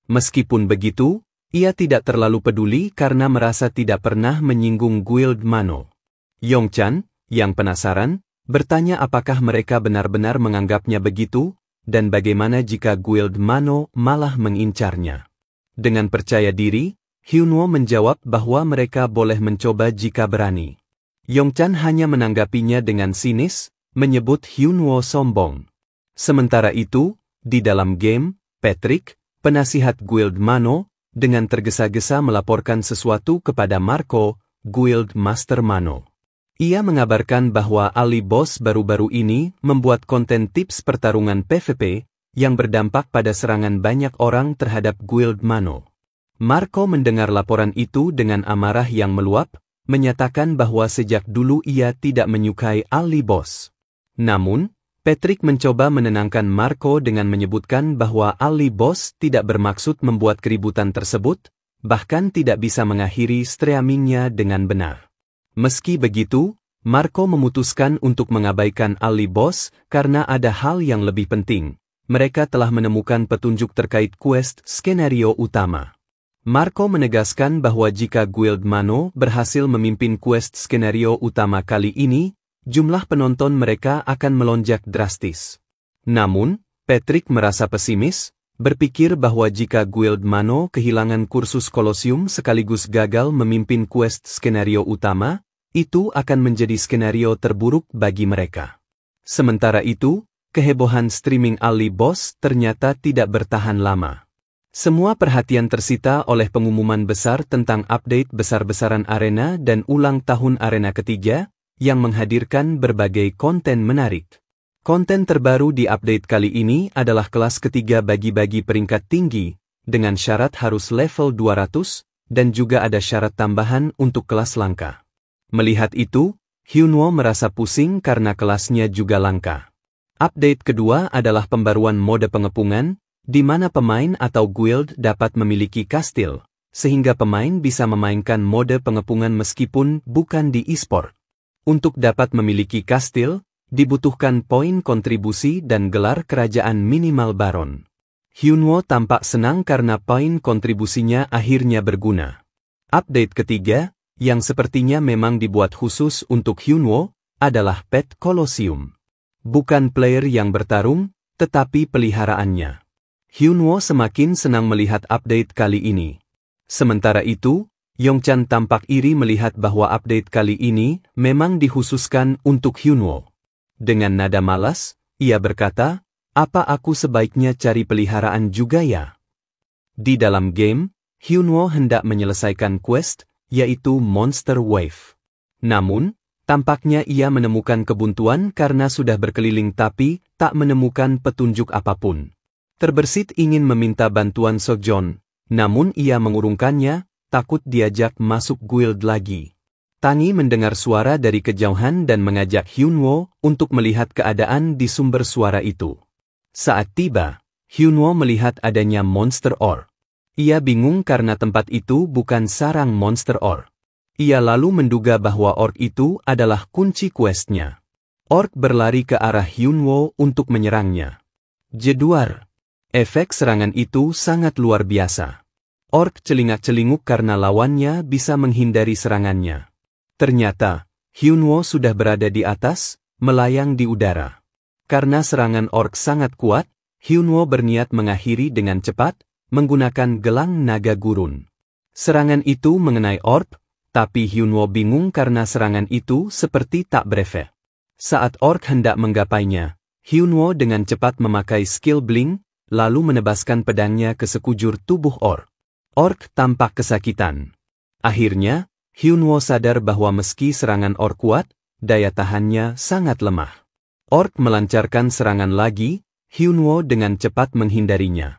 Speaker 1: Meskipun begitu, ia tidak terlalu peduli karena merasa tidak pernah menyinggung Guild Mano. Yongchan, yang penasaran, bertanya apakah mereka benar-benar menganggapnya begitu, dan bagaimana jika Guild Mano malah mengincarnya. Dengan percaya diri, Hyunwoo menjawab bahwa mereka boleh mencoba jika berani. Yongchan hanya menanggapinya dengan sinis, menyebut Hyunwoo sombong. Sementara itu, di dalam game, Patrick, penasihat Guild Mano, dengan tergesa-gesa melaporkan sesuatu kepada Marco, Guild Master Mano. Ia mengabarkan bahwa Ali Boss baru-baru ini membuat konten tips pertarungan PvP yang berdampak pada serangan banyak orang terhadap Guild Mano. Marco mendengar laporan itu dengan amarah yang meluap, menyatakan bahwa sejak dulu ia tidak menyukai Ali Boss. Namun, Patrick mencoba menenangkan Marco dengan menyebutkan bahwa Ali Boss tidak bermaksud membuat keributan tersebut, bahkan tidak bisa mengakhiri streamingnya dengan benar. Meski begitu, Marco memutuskan untuk mengabaikan Ali Boss karena ada hal yang lebih penting. Mereka telah menemukan petunjuk terkait quest skenario utama. Marco menegaskan bahwa jika Guild Mano berhasil memimpin quest skenario utama kali ini, jumlah penonton mereka akan melonjak drastis. Namun, Patrick merasa pesimis, berpikir bahwa jika Guild Mano kehilangan kursus Kolosium sekaligus gagal memimpin quest skenario utama, itu akan menjadi skenario terburuk bagi mereka. Sementara itu, kehebohan streaming Ali Boss ternyata tidak bertahan lama. Semua perhatian tersita oleh pengumuman besar tentang update besar-besaran arena dan ulang tahun arena ketiga, yang menghadirkan berbagai konten menarik. Konten terbaru di update kali ini adalah kelas ketiga bagi-bagi peringkat tinggi, dengan syarat harus level 200, dan juga ada syarat tambahan untuk kelas langka. Melihat itu, Hyunwoo merasa pusing karena kelasnya juga langka. Update kedua adalah pembaruan mode pengepungan, di mana pemain atau guild dapat memiliki kastil, sehingga pemain bisa memainkan mode pengepungan meskipun bukan di e-sport. Untuk dapat memiliki kastil, dibutuhkan poin kontribusi dan gelar kerajaan minimal baron. Hyunwoo tampak senang karena poin kontribusinya akhirnya berguna. Update ketiga, yang sepertinya memang dibuat khusus untuk Hyunwoo, adalah pet Kolosium. Bukan player yang bertarung, tetapi peliharaannya. Hyunwoo semakin senang melihat update kali ini. Sementara itu, Yongchan tampak iri melihat bahwa update kali ini memang dikhususkan untuk Hyunwoo. Dengan nada malas, ia berkata, "Apa aku sebaiknya cari peliharaan juga ya?" Di dalam game, Hyunwoo hendak menyelesaikan quest, yaitu Monster Wave. Namun, tampaknya ia menemukan kebuntuan karena sudah berkeliling tapi tak menemukan petunjuk apapun. Terbersit ingin meminta bantuan Sokjon, namun ia mengurungkannya, takut diajak masuk guild lagi. Tangi mendengar suara dari kejauhan dan mengajak Hyunwoo untuk melihat keadaan di sumber suara itu. Saat tiba, Hyunwoo melihat adanya Monster Ore. Ia bingung karena tempat itu bukan sarang Monster Ore. Ia lalu menduga bahwa Ore itu adalah kunci questnya. Orc berlari ke arah Hyunwoo untuk menyerangnya. Jeduar. Efek serangan itu sangat luar biasa. Orc celingak-celinguk karena lawannya bisa menghindari serangannya. Ternyata, Hyunwoo sudah berada di atas, melayang di udara. Karena serangan Orc sangat kuat, Hyunwoo berniat mengakhiri dengan cepat, menggunakan gelang naga gurun. Serangan itu mengenai Orc, tapi Hyunwoo bingung karena serangan itu seperti tak berefek. Saat Orc hendak menggapainya, Hyunwoo dengan cepat memakai skill blink, lalu menebaskan pedangnya ke sekujur tubuh Orc. Orc tampak kesakitan. Akhirnya, Hyunwoo sadar bahwa meski serangan Orc kuat, daya tahannya sangat lemah. Orc melancarkan serangan lagi, Hyunwoo dengan cepat menghindarinya.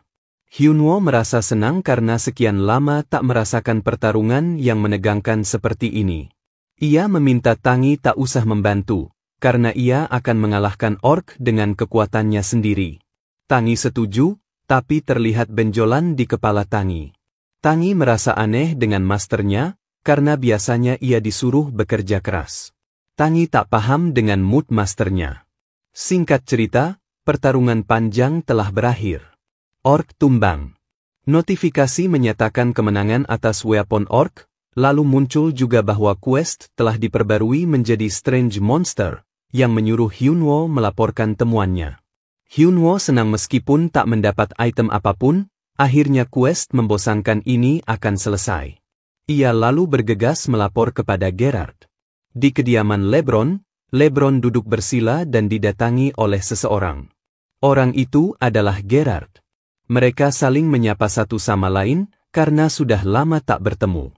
Speaker 1: Hyunwoo merasa senang karena sekian lama tak merasakan pertarungan yang menegangkan seperti ini. Ia meminta Tangi tak usah membantu, karena ia akan mengalahkan Orc dengan kekuatannya sendiri. Tangi setuju, tapi terlihat benjolan di kepala Tangi. Tangi merasa aneh dengan masternya, karena biasanya ia disuruh bekerja keras. Tangi tak paham dengan mood masternya. Singkat cerita, pertarungan panjang telah berakhir. Orc tumbang. Notifikasi menyatakan kemenangan atas weapon Orc, lalu muncul juga bahwa quest telah diperbarui menjadi Strange Monster, yang menyuruh Hyunwoo melaporkan temuannya. Hyunwoo senang meskipun tak mendapat item apapun, akhirnya quest membosankan ini akan selesai. Ia lalu bergegas melapor kepada Gerard. Di kediaman LeBron, LeBron duduk bersila dan didatangi oleh seseorang. Orang itu adalah Gerard. Mereka saling menyapa satu sama lain, karena sudah lama tak bertemu.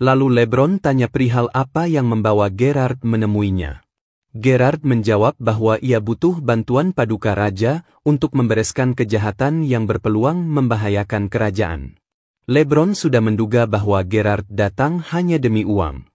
Speaker 1: Lalu LeBron tanya perihal apa yang membawa Gerard menemuinya. Gerard menjawab bahwa ia butuh bantuan Paduka Raja untuk membereskan kejahatan yang berpeluang membahayakan kerajaan. LeBron sudah menduga bahwa Gerard datang hanya demi uang.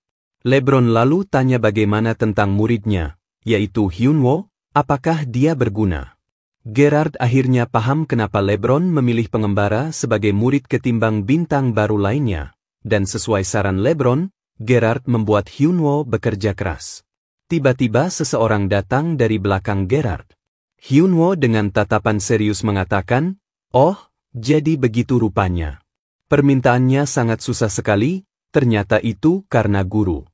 Speaker 1: LeBron lalu tanya bagaimana tentang muridnya, yaitu Hyunwoo, apakah dia berguna. Gerard akhirnya paham kenapa LeBron memilih pengembara sebagai murid ketimbang bintang baru lainnya, dan sesuai saran LeBron, Gerard membuat Hyunwoo bekerja keras. Tiba-tiba seseorang datang dari belakang Gerard. Hyunwoo dengan tatapan serius mengatakan, "Oh, jadi begitu rupanya. Permintaannya sangat susah sekali, ternyata itu karena guru."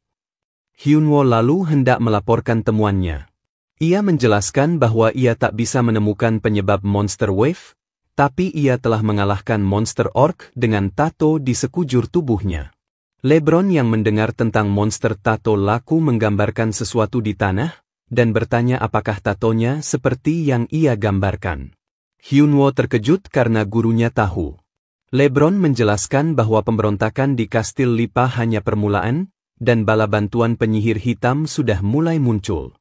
Speaker 1: Hyunwoo lalu hendak melaporkan temuannya. Ia menjelaskan bahwa ia tak bisa menemukan penyebab Monster Wave, tapi ia telah mengalahkan Monster Orc dengan tato di sekujur tubuhnya. LeBron yang mendengar tentang monster tato laku menggambarkan sesuatu di tanah, dan bertanya apakah tatonya seperti yang ia gambarkan. Hyunwoo terkejut karena gurunya tahu. LeBron menjelaskan bahwa pemberontakan di Kastil Lipa hanya permulaan, dan bala bantuan penyihir hitam sudah mulai muncul.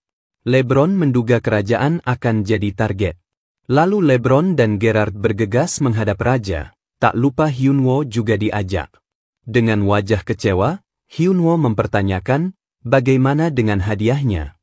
Speaker 1: LeBron menduga kerajaan akan jadi target. Lalu LeBron dan Gerard bergegas menghadap raja, tak lupa Hyunwoo juga diajak. Dengan wajah kecewa, Hyunwoo mempertanyakan, bagaimana dengan hadiahnya?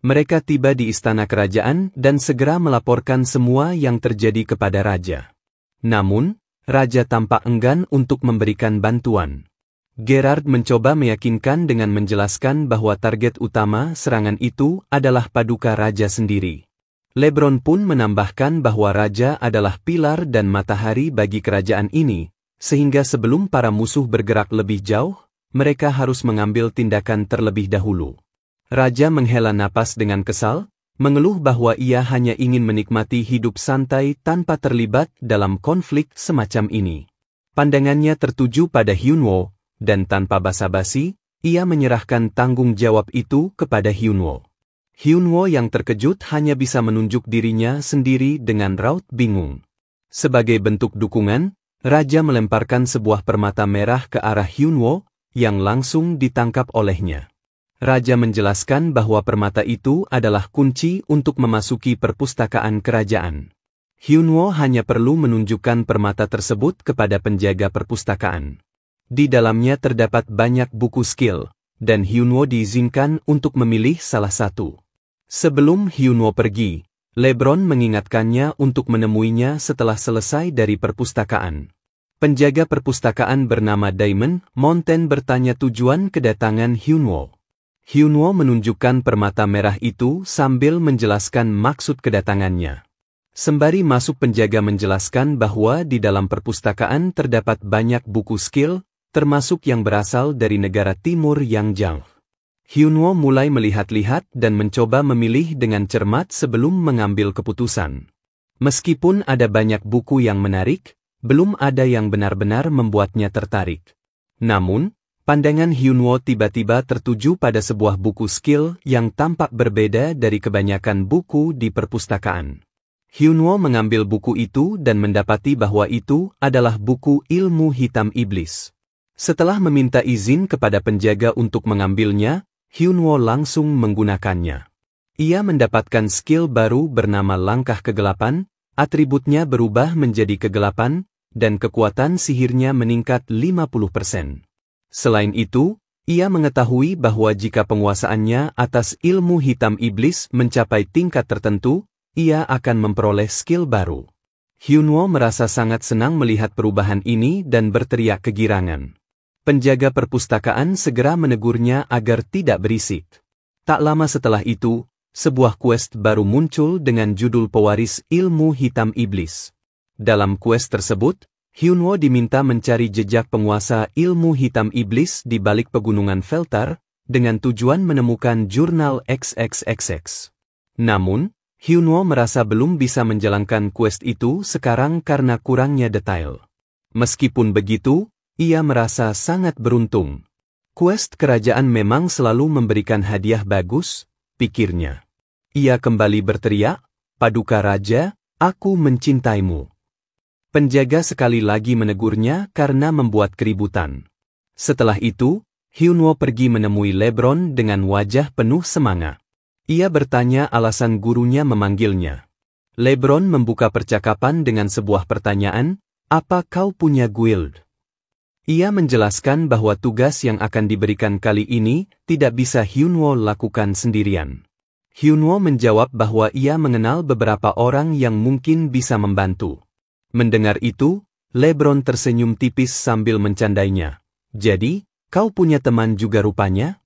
Speaker 1: Mereka tiba di istana kerajaan dan segera melaporkan semua yang terjadi kepada raja. Namun, raja tampak enggan untuk memberikan bantuan. Gerard mencoba meyakinkan dengan menjelaskan bahwa target utama serangan itu adalah Paduka Raja sendiri. LeBron pun menambahkan bahwa raja adalah pilar dan matahari bagi kerajaan ini, sehingga sebelum para musuh bergerak lebih jauh, mereka harus mengambil tindakan terlebih dahulu. Raja menghela napas dengan kesal, mengeluh bahwa ia hanya ingin menikmati hidup santai tanpa terlibat dalam konflik semacam ini. Pandangannya tertuju pada Hyunwoo, dan tanpa basa-basi, ia menyerahkan tanggung jawab itu kepada Hyunwoo. Hyunwoo yang terkejut hanya bisa menunjuk dirinya sendiri dengan raut bingung. Sebagai bentuk dukungan, raja melemparkan sebuah permata merah ke arah Hyunwoo, yang langsung ditangkap olehnya. Raja menjelaskan bahwa permata itu adalah kunci untuk memasuki perpustakaan kerajaan. Hyunwoo hanya perlu menunjukkan permata tersebut kepada penjaga perpustakaan. Di dalamnya terdapat banyak buku skill, dan Hyunwoo diizinkan untuk memilih salah satu. Sebelum Hyunwoo pergi, LeBron mengingatkannya untuk menemuinya setelah selesai dari perpustakaan. Penjaga perpustakaan bernama Diamond Mountain bertanya tujuan kedatangan Hyunwoo. Hyunwoo menunjukkan permata merah itu sambil menjelaskan maksud kedatangannya. Sembari masuk, penjaga menjelaskan bahwa di dalam perpustakaan terdapat banyak buku skill, termasuk yang berasal dari negara timur Yangjiang. Hyunwoo mulai melihat-lihat dan mencoba memilih dengan cermat sebelum mengambil keputusan. Meskipun ada banyak buku yang menarik, belum ada yang benar-benar membuatnya tertarik. Namun, pandangan Hyunwoo tiba-tiba tertuju pada sebuah buku skill yang tampak berbeda dari kebanyakan buku di perpustakaan. Hyunwoo mengambil buku itu dan mendapati bahwa itu adalah buku ilmu hitam iblis. Setelah meminta izin kepada penjaga untuk mengambilnya, Hyunwoo langsung menggunakannya. Ia mendapatkan skill baru bernama langkah kegelapan, atributnya berubah menjadi kegelapan, dan kekuatan sihirnya meningkat 50%. Selain itu, ia mengetahui bahwa jika penguasaannya atas ilmu hitam iblis mencapai tingkat tertentu, ia akan memperoleh skill baru. Hyunwoo merasa sangat senang melihat perubahan ini dan berteriak kegirangan. Penjaga perpustakaan segera menegurnya agar tidak berisik. Tak lama setelah itu, sebuah quest baru muncul dengan judul Pewaris Ilmu Hitam Iblis. Dalam quest tersebut, Hyunwoo diminta mencari jejak penguasa ilmu hitam iblis di balik pegunungan Feltar, dengan tujuan menemukan jurnal XXXX. Namun, Hyunwoo merasa belum bisa menjalankan quest itu sekarang karena kurangnya detail. Meskipun begitu, ia merasa sangat beruntung. Quest kerajaan memang selalu memberikan hadiah bagus, pikirnya. Ia kembali berteriak, "Paduka Raja, aku mencintaimu." Penjaga sekali lagi menegurnya karena membuat keributan. Setelah itu, Hyunwoo pergi menemui LeBron dengan wajah penuh semangat. Ia bertanya alasan gurunya memanggilnya. LeBron membuka percakapan dengan sebuah pertanyaan, "Apa kau punya guild?" Ia menjelaskan bahwa tugas yang akan diberikan kali ini tidak bisa Hyunwoo lakukan sendirian. Hyunwoo menjawab bahwa ia mengenal beberapa orang yang mungkin bisa membantu. Mendengar itu, LeBron tersenyum tipis sambil mencandainya. "Jadi, kau punya teman juga rupanya?"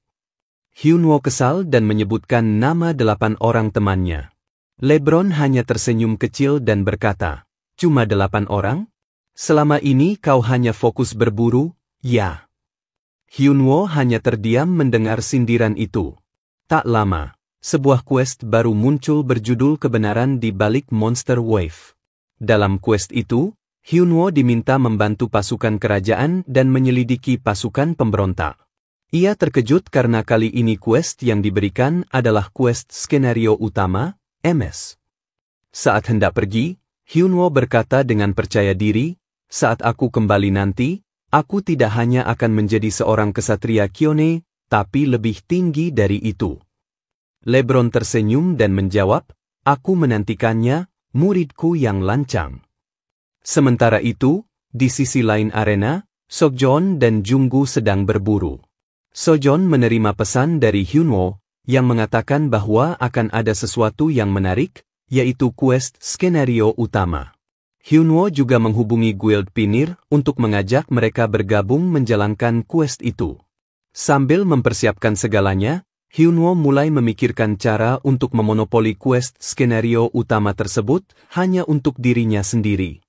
Speaker 1: Hyunwoo kesal dan menyebutkan nama 8 orang temannya. LeBron hanya tersenyum kecil dan berkata, "Cuma 8 orang? Selama ini kau hanya fokus berburu, ya?" Hyunwoo hanya terdiam mendengar sindiran itu. Tak lama, sebuah quest baru muncul berjudul Kebenaran di Balik Monster Wave. Dalam quest itu, Hyunwoo diminta membantu pasukan kerajaan dan menyelidiki pasukan pemberontak. Ia terkejut karena kali ini quest yang diberikan adalah quest skenario utama, MS. Saat hendak pergi, Hyunwoo berkata dengan percaya diri, "Saat aku kembali nanti, aku tidak hanya akan menjadi seorang kesatria Kyone, tapi lebih tinggi dari itu." LeBron tersenyum dan menjawab, "Aku menantikannya, muridku yang lancang." Sementara itu, di sisi lain arena, Sokjeon dan Junggu sedang berburu. Sokjeon menerima pesan dari Hyunwoo, yang mengatakan bahwa akan ada sesuatu yang menarik, yaitu quest skenario utama. Hyunwoo juga menghubungi Guild Pinir untuk mengajak mereka bergabung menjalankan quest itu. Sambil mempersiapkan segalanya, Hyunwoo mulai memikirkan cara untuk memonopoli quest skenario utama tersebut hanya untuk dirinya sendiri.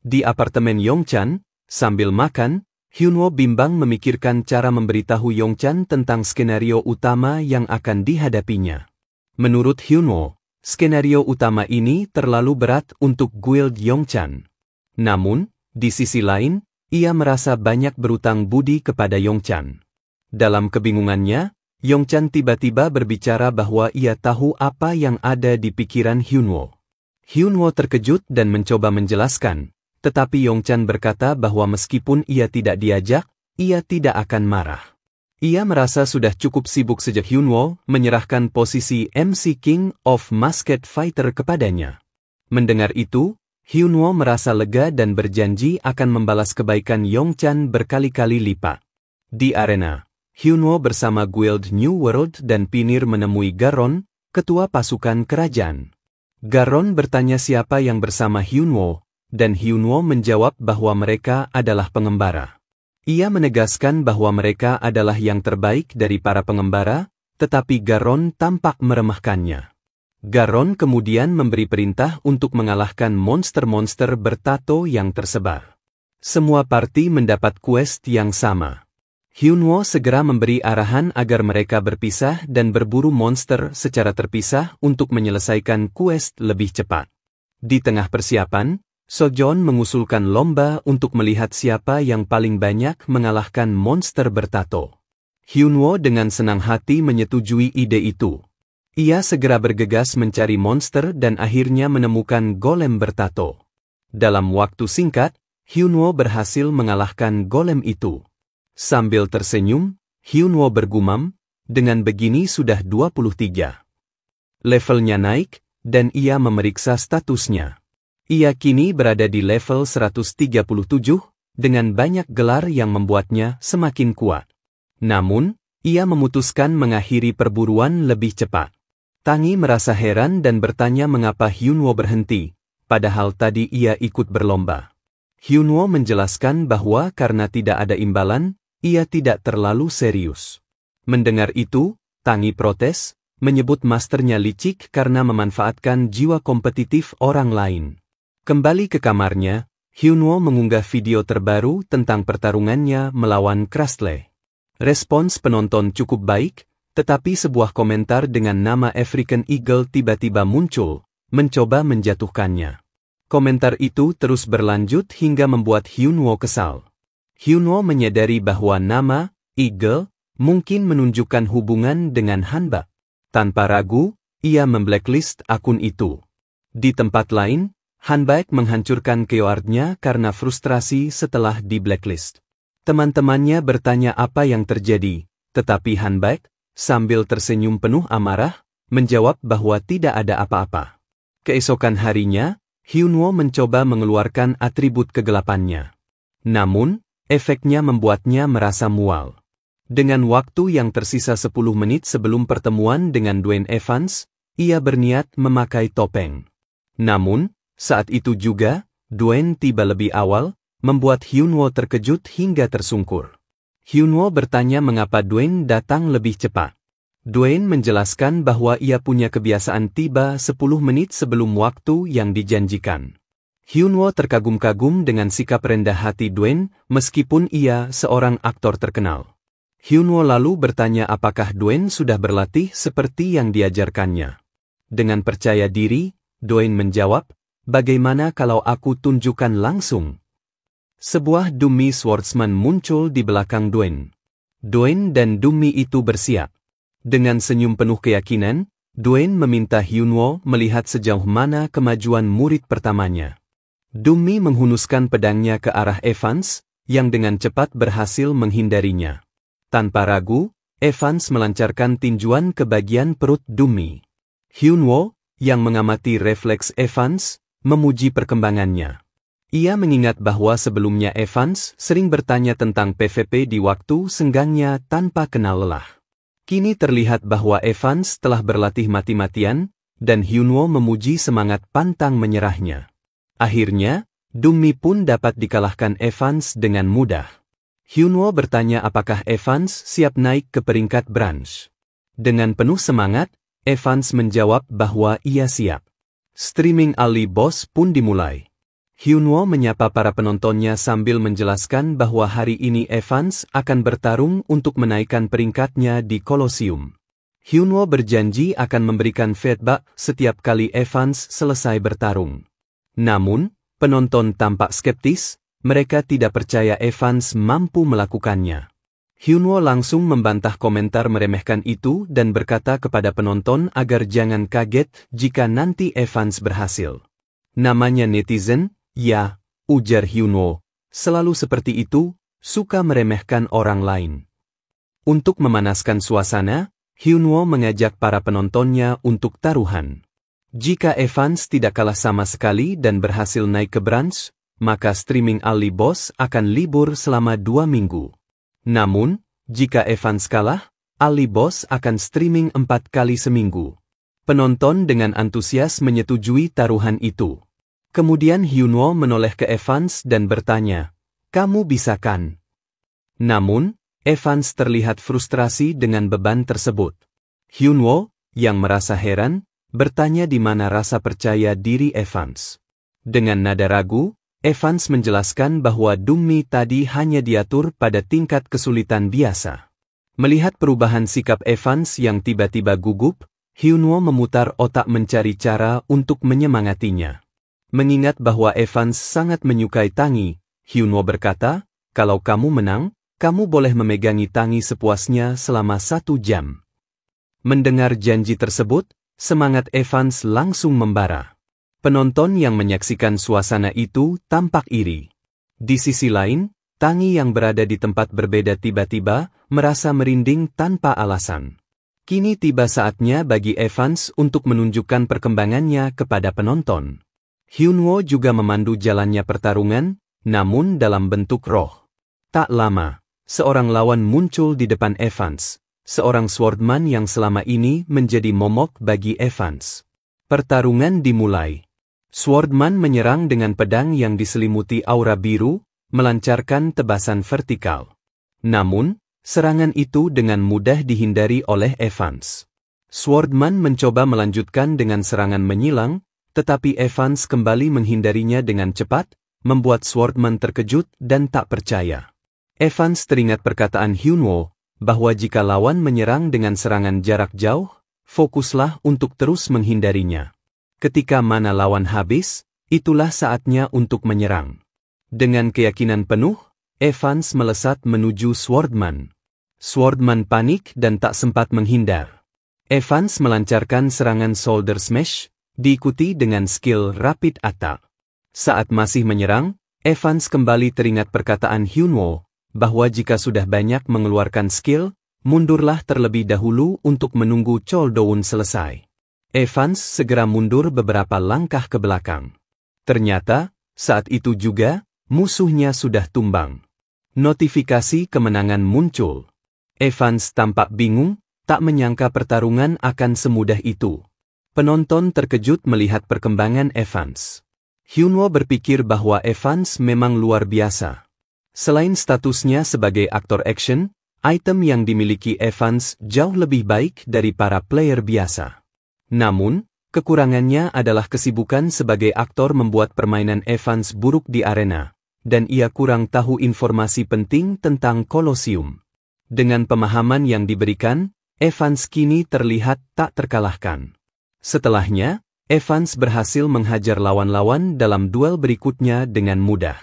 Speaker 1: Di apartemen Yongchan, sambil makan, Hyunwoo bimbang memikirkan cara memberitahu Yongchan tentang skenario utama yang akan dihadapinya. Menurut Hyunwoo, skenario utama ini terlalu berat untuk Guild Yongchan. Namun, di sisi lain, ia merasa banyak berutang budi kepada Yongchan. Dalam kebingungannya, Yongchan tiba-tiba berbicara bahwa ia tahu apa yang ada di pikiran Hyunwoo. Hyunwoo terkejut dan mencoba menjelaskan, tetapi Yongchan berkata bahwa meskipun ia tidak diajak, ia tidak akan marah. Ia merasa sudah cukup sibuk sejak Hyunwoo menyerahkan posisi MC King of Masked Fighter kepadanya. Mendengar itu, Hyunwoo merasa lega dan berjanji akan membalas kebaikan Yongchan berkali-kali lipat. Di arena, Hyunwoo bersama Guild New World dan Pinir menemui Garon, ketua pasukan kerajaan. Garon bertanya siapa yang bersama Hyunwoo, dan Hyunwoo menjawab bahwa mereka adalah pengembara. Ia menegaskan bahwa mereka adalah yang terbaik dari para pengembara, tetapi Garon tampak meremehkannya. Garon kemudian memberi perintah untuk mengalahkan monster-monster bertato yang tersebar. Semua parti mendapat quest yang sama. Hyunwoo segera memberi arahan agar mereka berpisah dan berburu monster secara terpisah untuk menyelesaikan quest lebih cepat. Di tengah persiapan, Sojeon mengusulkan lomba untuk melihat siapa yang paling banyak mengalahkan monster bertato. Hyunwoo dengan senang hati menyetujui ide itu. Ia segera bergegas mencari monster dan akhirnya menemukan golem bertato. Dalam waktu singkat, Hyunwoo berhasil mengalahkan golem itu. Sambil tersenyum, Hyunwoo bergumam, dengan begini sudah 23. Levelnya naik, dan ia memeriksa statusnya. Ia kini berada di level 137, dengan banyak gelar yang membuatnya semakin kuat. Namun, ia memutuskan mengakhiri perburuan lebih cepat. Tangi merasa heran dan bertanya mengapa Hyunwoo berhenti, padahal tadi ia ikut berlomba. Hyunwoo menjelaskan bahwa karena tidak ada imbalan, ia tidak terlalu serius. Mendengar itu, Tangi protes, menyebut masternya licik karena memanfaatkan jiwa kompetitif orang lain. Kembali ke kamarnya, Hyunwoo mengunggah video terbaru tentang pertarungannya melawan Krastle. Respons penonton cukup baik, tetapi sebuah komentar dengan nama African Eagle tiba-tiba muncul, mencoba menjatuhkannya. Komentar itu terus berlanjut hingga membuat Hyunwoo kesal. Hyunwoo menyadari bahwa nama Eagle mungkin menunjukkan hubungan dengan Hanbok. Tanpa ragu, ia memblacklist akun itu. Di tempat lain, Hanbok menghancurkan keywordnya karena frustrasi setelah di blacklist. Teman-temannya bertanya apa yang terjadi, tetapi Hanbok, sambil tersenyum penuh amarah, menjawab bahwa tidak ada apa-apa. Keesokan harinya, Hyunwoo mencoba mengeluarkan atribut kegelapannya. Namun, efeknya membuatnya merasa mual. Dengan waktu yang tersisa 10 menit sebelum pertemuan dengan Dwayne Evans, ia berniat memakai topeng. Namun, saat itu juga, Dwayne tiba lebih awal, membuat Hyunwoo terkejut hingga tersungkur. Hyunwoo bertanya mengapa Dwayne datang lebih cepat. Dwayne menjelaskan bahwa ia punya kebiasaan tiba 10 menit sebelum waktu yang dijanjikan. Hyunwoo terkagum-kagum dengan sikap rendah hati Dwayne, meskipun ia seorang aktor terkenal. Hyunwoo lalu bertanya apakah Dwayne sudah berlatih seperti yang diajarkannya. Dengan percaya diri, Dwayne menjawab, "Bagaimana kalau aku tunjukkan langsung?" Sebuah dummy swordsman muncul di belakang Dwayne. Dwayne dan dummy itu bersiap. Dengan senyum penuh keyakinan, Dwayne meminta Hyunwoo melihat sejauh mana kemajuan murid pertamanya. Dummy menghunuskan pedangnya ke arah Evans, yang dengan cepat berhasil menghindarinya. Tanpa ragu, Evans melancarkan tinjuan ke bagian perut dummy. Hyunwoo, yang mengamati refleks Evans, memuji perkembangannya. Ia mengingat bahwa sebelumnya Evans sering bertanya tentang PvP di waktu senggangnya tanpa kenal lelah. Kini terlihat bahwa Evans telah berlatih mati-matian, dan Hyunwoo memuji semangat pantang menyerahnya. Akhirnya, dummy pun dapat dikalahkan Evans dengan mudah. Hyunwoo bertanya apakah Evans siap naik ke peringkat bronze. Dengan penuh semangat, Evans menjawab bahwa ia siap. Streaming Ali Boss pun dimulai. Hyunwoo menyapa para penontonnya sambil menjelaskan bahwa hari ini Evans akan bertarung untuk menaikkan peringkatnya di Colosseum. Hyunwoo berjanji akan memberikan feedback setiap kali Evans selesai bertarung. Namun, penonton tampak skeptis, mereka tidak percaya Evans mampu melakukannya. Hyunwoo langsung membantah komentar meremehkan itu dan berkata kepada penonton agar jangan kaget jika nanti Evans berhasil. Namanya netizen, ya, ujar Hyunwoo, selalu seperti itu, suka meremehkan orang lain. Untuk memanaskan suasana, Hyunwoo mengajak para penontonnya untuk taruhan. Jika Evans tidak kalah sama sekali dan berhasil naik ke bronze, maka streaming Ali Boss akan libur selama 2 minggu. Namun, jika Evans kalah, Ali Boss akan streaming 4 kali seminggu. Penonton dengan antusias menyetujui taruhan itu. Kemudian Hyunwoo menoleh ke Evans dan bertanya, "Kamu bisa kan?" Namun, Evans terlihat frustrasi dengan beban tersebut. Hyunwoo, yang merasa heran, bertanya di mana rasa percaya diri Evans. Dengan nada ragu, Evans menjelaskan bahwa Dungmi tadi hanya diatur pada tingkat kesulitan biasa. Melihat perubahan sikap Evans yang tiba-tiba gugup, Hyunwoo memutar otak mencari cara untuk menyemangatinya. Mengingat bahwa Evans sangat menyukai tangi, Hyunwoo berkata, "Kalau kamu menang, kamu boleh memegangi tangi sepuasnya selama 1 jam." Mendengar janji tersebut, semangat Evans langsung membara. Penonton yang menyaksikan suasana itu tampak iri. Di sisi lain, Tangi yang berada di tempat berbeda tiba-tiba merasa merinding tanpa alasan. Kini tiba saatnya bagi Evans untuk menunjukkan perkembangannya kepada penonton. Hyunwoo juga memandu jalannya pertarungan, namun dalam bentuk roh. Tak lama, seorang lawan muncul di depan Evans. Seorang swordman yang selama ini menjadi momok bagi Evans. Pertarungan dimulai. Swordman menyerang dengan pedang yang diselimuti aura biru, melancarkan tebasan vertikal. Namun, serangan itu dengan mudah dihindari oleh Evans. Swordman mencoba melanjutkan dengan serangan menyilang, tetapi Evans kembali menghindarinya dengan cepat, membuat Swordman terkejut dan tak percaya. Evans teringat perkataan Hyunwoo, bahwa jika lawan menyerang dengan serangan jarak jauh, fokuslah untuk terus menghindarinya. Ketika mana lawan habis, itulah saatnya untuk menyerang. Dengan keyakinan penuh, Evans melesat menuju Swordman. Swordman panik dan tak sempat menghindar. Evans melancarkan serangan Shoulder Smash, diikuti dengan skill Rapid Attack. Saat masih menyerang, Evans kembali teringat perkataan Hyunwoo, bahwa jika sudah banyak mengeluarkan skill, mundurlah terlebih dahulu untuk menunggu cooldown selesai. Evans segera mundur beberapa langkah ke belakang. Ternyata, saat itu juga, musuhnya sudah tumbang. Notifikasi kemenangan muncul. Evans tampak bingung, tak menyangka pertarungan akan semudah itu. Penonton terkejut melihat perkembangan Evans. Hyunwoo berpikir bahwa Evans memang luar biasa. Selain statusnya sebagai aktor action, item yang dimiliki Evans jauh lebih baik dari para player biasa. Namun, kekurangannya adalah kesibukan sebagai aktor membuat permainan Evans buruk di arena, dan ia kurang tahu informasi penting tentang Colosseum. Dengan pemahaman yang diberikan, Evans kini terlihat tak terkalahkan. Setelahnya, Evans berhasil menghajar lawan-lawan dalam duel berikutnya dengan mudah.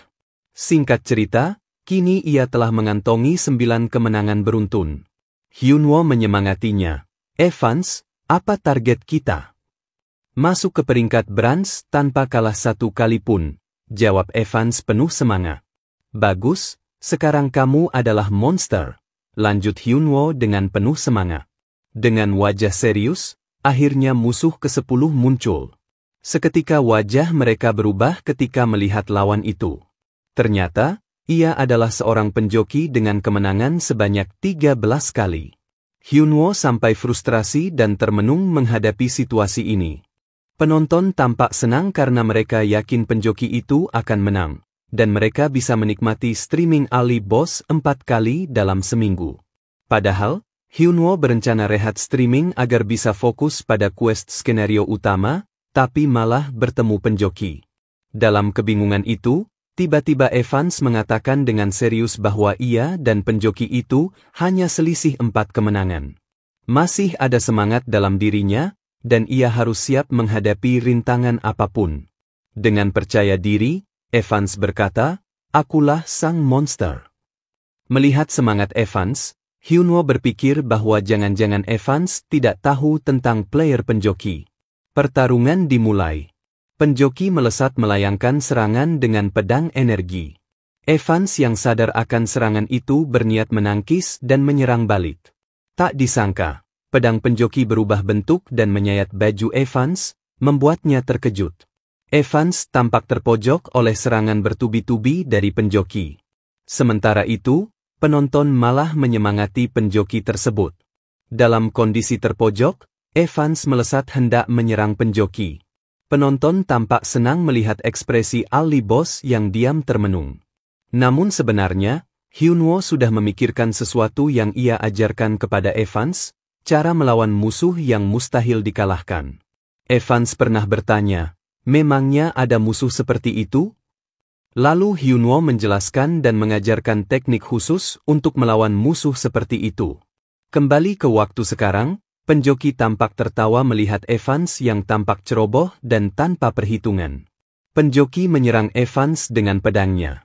Speaker 1: Singkat cerita, kini ia telah mengantongi 9 kemenangan beruntun. Hyunwoo menyemangatinya. "Evans, apa target kita?" "Masuk ke peringkat bronze tanpa kalah 1 kali pun," jawab Evans penuh semangat. "Bagus, sekarang kamu adalah monster," lanjut Hyunwoo dengan penuh semangat. Dengan wajah serius, akhirnya musuh ke-10 muncul. Seketika wajah mereka berubah ketika melihat lawan itu. Ternyata, ia adalah seorang penjoki dengan kemenangan sebanyak 13 kali. Hyunwoo sampai frustrasi dan termenung menghadapi situasi ini. Penonton tampak senang karena mereka yakin penjoki itu akan menang, dan mereka bisa menikmati streaming Ali Boss 4 kali dalam seminggu. Padahal, Hyunwoo berencana rehat streaming agar bisa fokus pada quest skenario utama, tapi malah bertemu penjoki. Dalam kebingungan itu, tiba-tiba Evans mengatakan dengan serius bahwa ia dan penjoki itu hanya selisih 4 kemenangan. Masih ada semangat dalam dirinya, dan ia harus siap menghadapi rintangan apapun. Dengan percaya diri, Evans berkata, "Akulah sang monster." Melihat semangat Evans, Hyunwoo berpikir bahwa jangan-jangan Evans tidak tahu tentang player penjoki. Pertarungan dimulai. Penjoki melesat melayangkan serangan dengan pedang energi. Evans yang sadar akan serangan itu berniat menangkis dan menyerang balik. Tak disangka, pedang penjoki berubah bentuk dan menyayat baju Evans, membuatnya terkejut. Evans tampak terpojok oleh serangan bertubi-tubi dari penjoki. Sementara itu, penonton malah menyemangati penjoki tersebut. Dalam kondisi terpojok, Evans melesat hendak menyerang penjoki. Penonton tampak senang melihat ekspresi Ali Boss yang diam termenung. Namun sebenarnya, Hyunwoo sudah memikirkan sesuatu yang ia ajarkan kepada Evans, cara melawan musuh yang mustahil dikalahkan. Evans pernah bertanya, memangnya ada musuh seperti itu? Lalu Hyunwoo menjelaskan dan mengajarkan teknik khusus untuk melawan musuh seperti itu. Kembali ke waktu sekarang, penjoki tampak tertawa melihat Evans yang tampak ceroboh dan tanpa perhitungan. Penjoki menyerang Evans dengan pedangnya.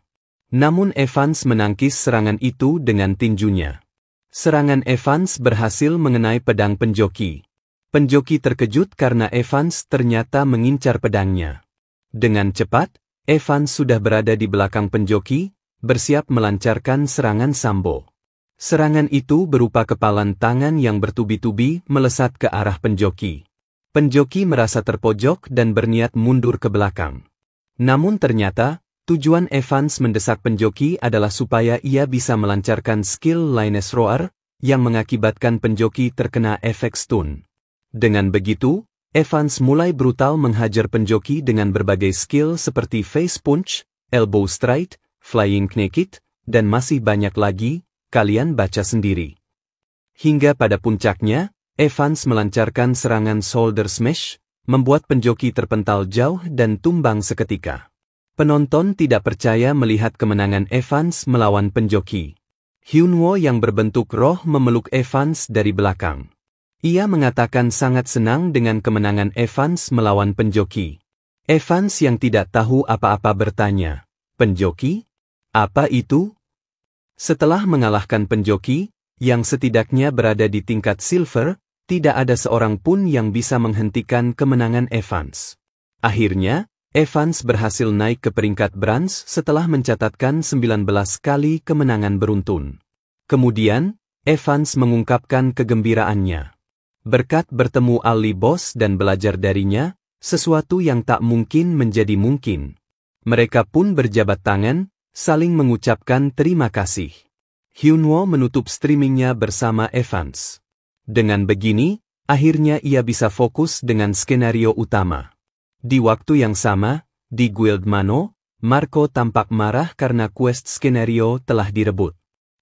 Speaker 1: Namun Evans menangkis serangan itu dengan tinjunya. Serangan Evans berhasil mengenai pedang penjoki. Penjoki terkejut karena Evans ternyata mengincar pedangnya. Dengan cepat, Evans sudah berada di belakang penjoki, bersiap melancarkan serangan sambo. Serangan itu berupa kepalan tangan yang bertubi-tubi melesat ke arah penjoki. Penjoki merasa terpojok dan berniat mundur ke belakang. Namun ternyata, tujuan Evans mendesak penjoki adalah supaya ia bisa melancarkan skill Lioness Roar, yang mengakibatkan penjoki terkena efek stun. Dengan begitu, Evans mulai brutal menghajar penjoki dengan berbagai skill seperti Face Punch, Elbow Strike, Flying Knee Kick, dan masih banyak lagi, kalian baca sendiri. Hingga pada puncaknya, Evans melancarkan serangan Shoulder Smash, membuat penjoki terpental jauh dan tumbang seketika. Penonton tidak percaya melihat kemenangan Evans melawan penjoki. Hyunwoo yang berbentuk roh memeluk Evans dari belakang. Ia mengatakan sangat senang dengan kemenangan Evans melawan penjoki. Evans yang tidak tahu apa-apa bertanya, "Penjoki? Apa itu?" Setelah mengalahkan penjoki, yang setidaknya berada di tingkat silver, tidak ada seorang pun yang bisa menghentikan kemenangan Evans. Akhirnya, Evans berhasil naik ke peringkat bronze setelah mencatatkan 19 kali kemenangan beruntun. Kemudian, Evans mengungkapkan kegembiraannya. Berkat bertemu Ali Boss dan belajar darinya, sesuatu yang tak mungkin menjadi mungkin. Mereka pun berjabat tangan, saling mengucapkan terima kasih. Hyunwoo menutup streamingnya bersama Evans. Dengan begini, akhirnya ia bisa fokus dengan skenario utama. Di waktu yang sama, di Guild Mano, Marco tampak marah karena quest skenario telah direbut.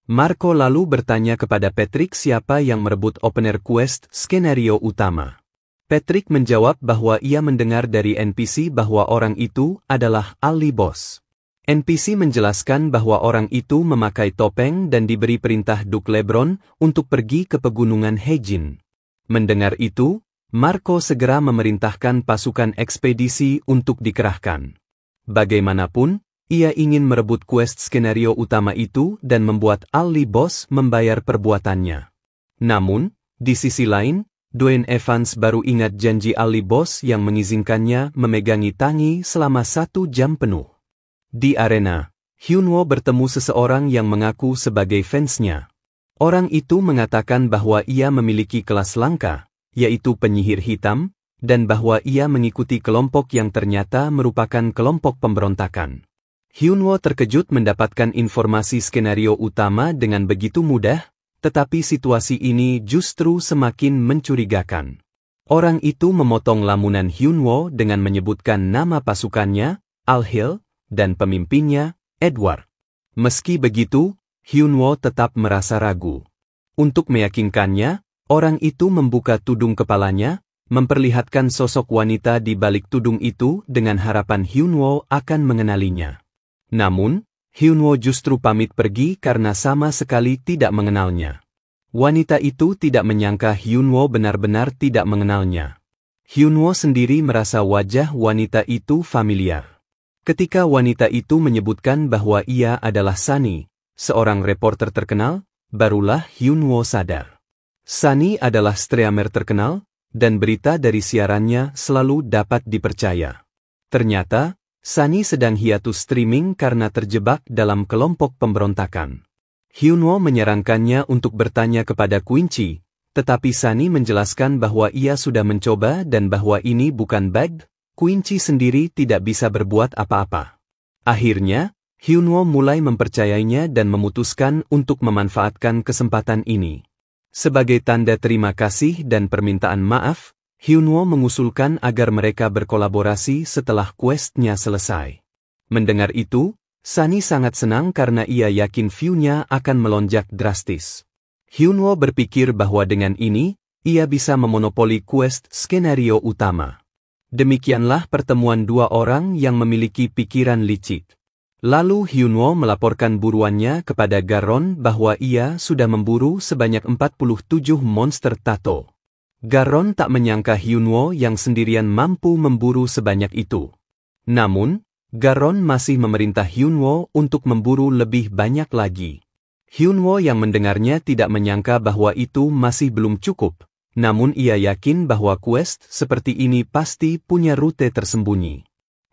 Speaker 1: Marco lalu bertanya kepada Patrick siapa yang merebut opener quest skenario utama. Patrick menjawab bahwa ia mendengar dari NPC bahwa orang itu adalah Ali Boss. NPC menjelaskan bahwa orang itu memakai topeng dan diberi perintah Duke Lebron untuk pergi ke pegunungan Heijin. Mendengar itu, Marco segera memerintahkan pasukan ekspedisi untuk dikerahkan. Bagaimanapun, ia ingin merebut quest skenario utama itu dan membuat Ali Boss membayar perbuatannya. Namun, di sisi lain, Dwayne Evans baru ingat janji Ali Boss yang mengizinkannya memegangi Tangi selama 1 jam penuh. Di arena, Hyunwoo bertemu seseorang yang mengaku sebagai fansnya. Orang itu mengatakan bahwa ia memiliki kelas langka, yaitu penyihir hitam, dan bahwa ia mengikuti kelompok yang ternyata merupakan kelompok pemberontakan. Hyunwoo terkejut mendapatkan informasi skenario utama dengan begitu mudah, tetapi situasi ini justru semakin mencurigakan. Orang itu memotong lamunan Hyunwoo dengan menyebutkan nama pasukannya, Al-Hil, dan pemimpinnya, Edward. Meski begitu, Hyunwoo tetap merasa ragu. Untuk meyakinkannya, orang itu membuka tudung kepalanya, memperlihatkan sosok wanita di balik tudung itu dengan harapan Hyunwoo akan mengenalinya. Namun, Hyunwoo justru pamit pergi karena sama sekali tidak mengenalnya. Wanita itu tidak menyangka Hyunwoo benar-benar tidak mengenalnya. Hyunwoo sendiri merasa wajah wanita itu familiar. Ketika wanita itu menyebutkan bahwa ia adalah Sunny, seorang reporter terkenal, barulah Hyunwoo sadar. Sunny adalah streamer terkenal, dan berita dari siarannya selalu dapat dipercaya. Ternyata, Sunny sedang hiatus streaming karena terjebak dalam kelompok pemberontakan. Hyunwoo menyarankannya untuk bertanya kepada Quincy, tetapi Sunny menjelaskan bahwa ia sudah mencoba dan bahwa ini bukan bug, Quincy sendiri tidak bisa berbuat apa-apa. Akhirnya, Hyunwoo mulai mempercayainya dan memutuskan untuk memanfaatkan kesempatan ini. Sebagai tanda terima kasih dan permintaan maaf, Hyunwoo mengusulkan agar mereka berkolaborasi setelah quest-nya selesai. Mendengar itu, Sunny sangat senang karena ia yakin view-nya akan melonjak drastis. Hyunwoo berpikir bahwa dengan ini, ia bisa memonopoli quest skenario utama. Demikianlah pertemuan dua orang yang memiliki pikiran licik. Lalu Hyunwoo melaporkan buruannya kepada Garon bahwa ia sudah memburu sebanyak 47 monster tato. Garon tak menyangka Hyunwoo yang sendirian mampu memburu sebanyak itu. Namun, Garon masih memerintah Hyunwoo untuk memburu lebih banyak lagi. Hyunwoo yang mendengarnya tidak menyangka bahwa itu masih belum cukup, namun ia yakin bahwa quest seperti ini pasti punya rute tersembunyi.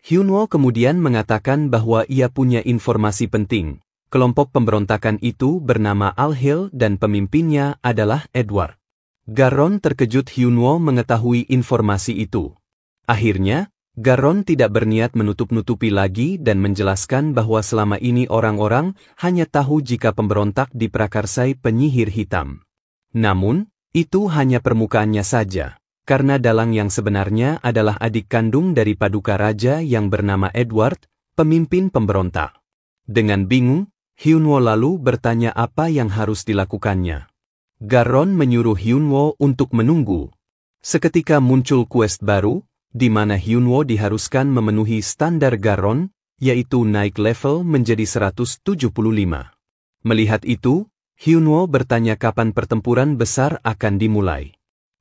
Speaker 1: Hyunwoo kemudian mengatakan bahwa ia punya informasi penting. Kelompok pemberontakan itu bernama Al-Hil dan pemimpinnya adalah Edward. Garon terkejut Hyunwoo mengetahui informasi itu. Akhirnya, Garon tidak berniat menutup-nutupi lagi dan menjelaskan bahwa selama ini orang-orang hanya tahu jika pemberontak diprakarsai penyihir hitam. Namun, itu hanya permukaannya saja. Karena dalang yang sebenarnya adalah adik kandung dari Paduka Raja yang bernama Edward, pemimpin pemberontak. Dengan bingung, Hyunwoo lalu bertanya apa yang harus dilakukannya. Garon menyuruh Hyunwoo untuk menunggu. Seketika muncul quest baru, di mana Hyunwoo diharuskan memenuhi standar Garon, yaitu naik level menjadi 175. Melihat itu, Hyunwoo bertanya kapan pertempuran besar akan dimulai.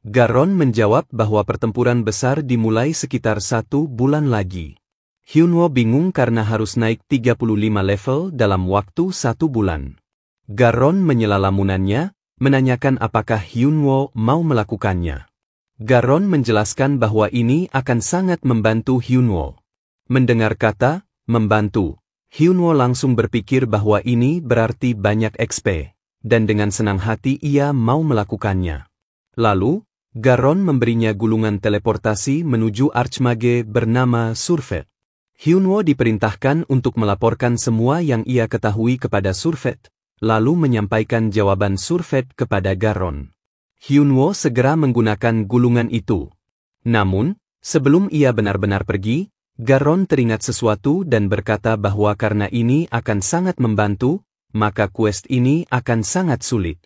Speaker 1: Garon menjawab bahwa pertempuran besar dimulai sekitar 1 bulan lagi. Hyunwoo bingung karena harus naik 35 level dalam waktu 1 bulan. Garon menyela lamunannya, menanyakan apakah Hyunwoo mau melakukannya. Garon menjelaskan bahwa ini akan sangat membantu Hyunwoo. Mendengar kata, membantu, Hyunwoo langsung berpikir bahwa ini berarti banyak XP, dan dengan senang hati ia mau melakukannya. Lalu, Garon memberinya gulungan teleportasi menuju archmage bernama Surfet. Hyunwoo diperintahkan untuk melaporkan semua yang ia ketahui kepada Surfet, lalu menyampaikan jawaban Surfet kepada Garon. Hyunwoo segera menggunakan gulungan itu. Namun, sebelum ia benar-benar pergi, Garon teringat sesuatu dan berkata bahwa karena ini akan sangat membantu, maka quest ini akan sangat sulit.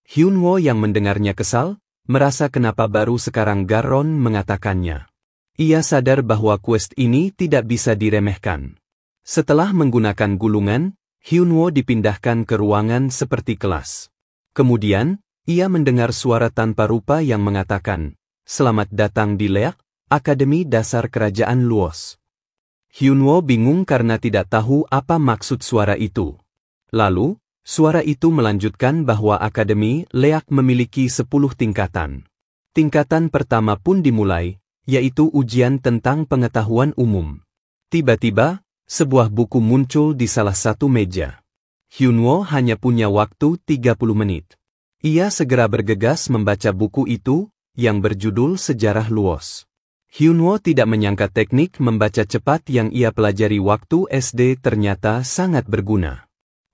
Speaker 1: Hyunwoo yang mendengarnya kesal, merasa kenapa baru sekarang Garon mengatakannya. Ia sadar bahwa quest ini tidak bisa diremehkan. Setelah menggunakan gulungan, Hyunwoo dipindahkan ke ruangan seperti kelas. Kemudian, ia mendengar suara tanpa rupa yang mengatakan, "Selamat datang di Leak, Akademi Dasar Kerajaan Luos." Hyunwoo bingung karena tidak tahu apa maksud suara itu. Lalu, suara itu melanjutkan bahwa Akademi Leak memiliki 10 tingkatan. Tingkatan pertama pun dimulai, yaitu ujian tentang pengetahuan umum. Tiba-tiba, sebuah buku muncul di salah satu meja. Hyunwoo hanya punya waktu 30 menit. Ia segera bergegas membaca buku itu, yang berjudul Sejarah Luos. Hyunwoo tidak menyangka teknik membaca cepat yang ia pelajari waktu SD ternyata sangat berguna.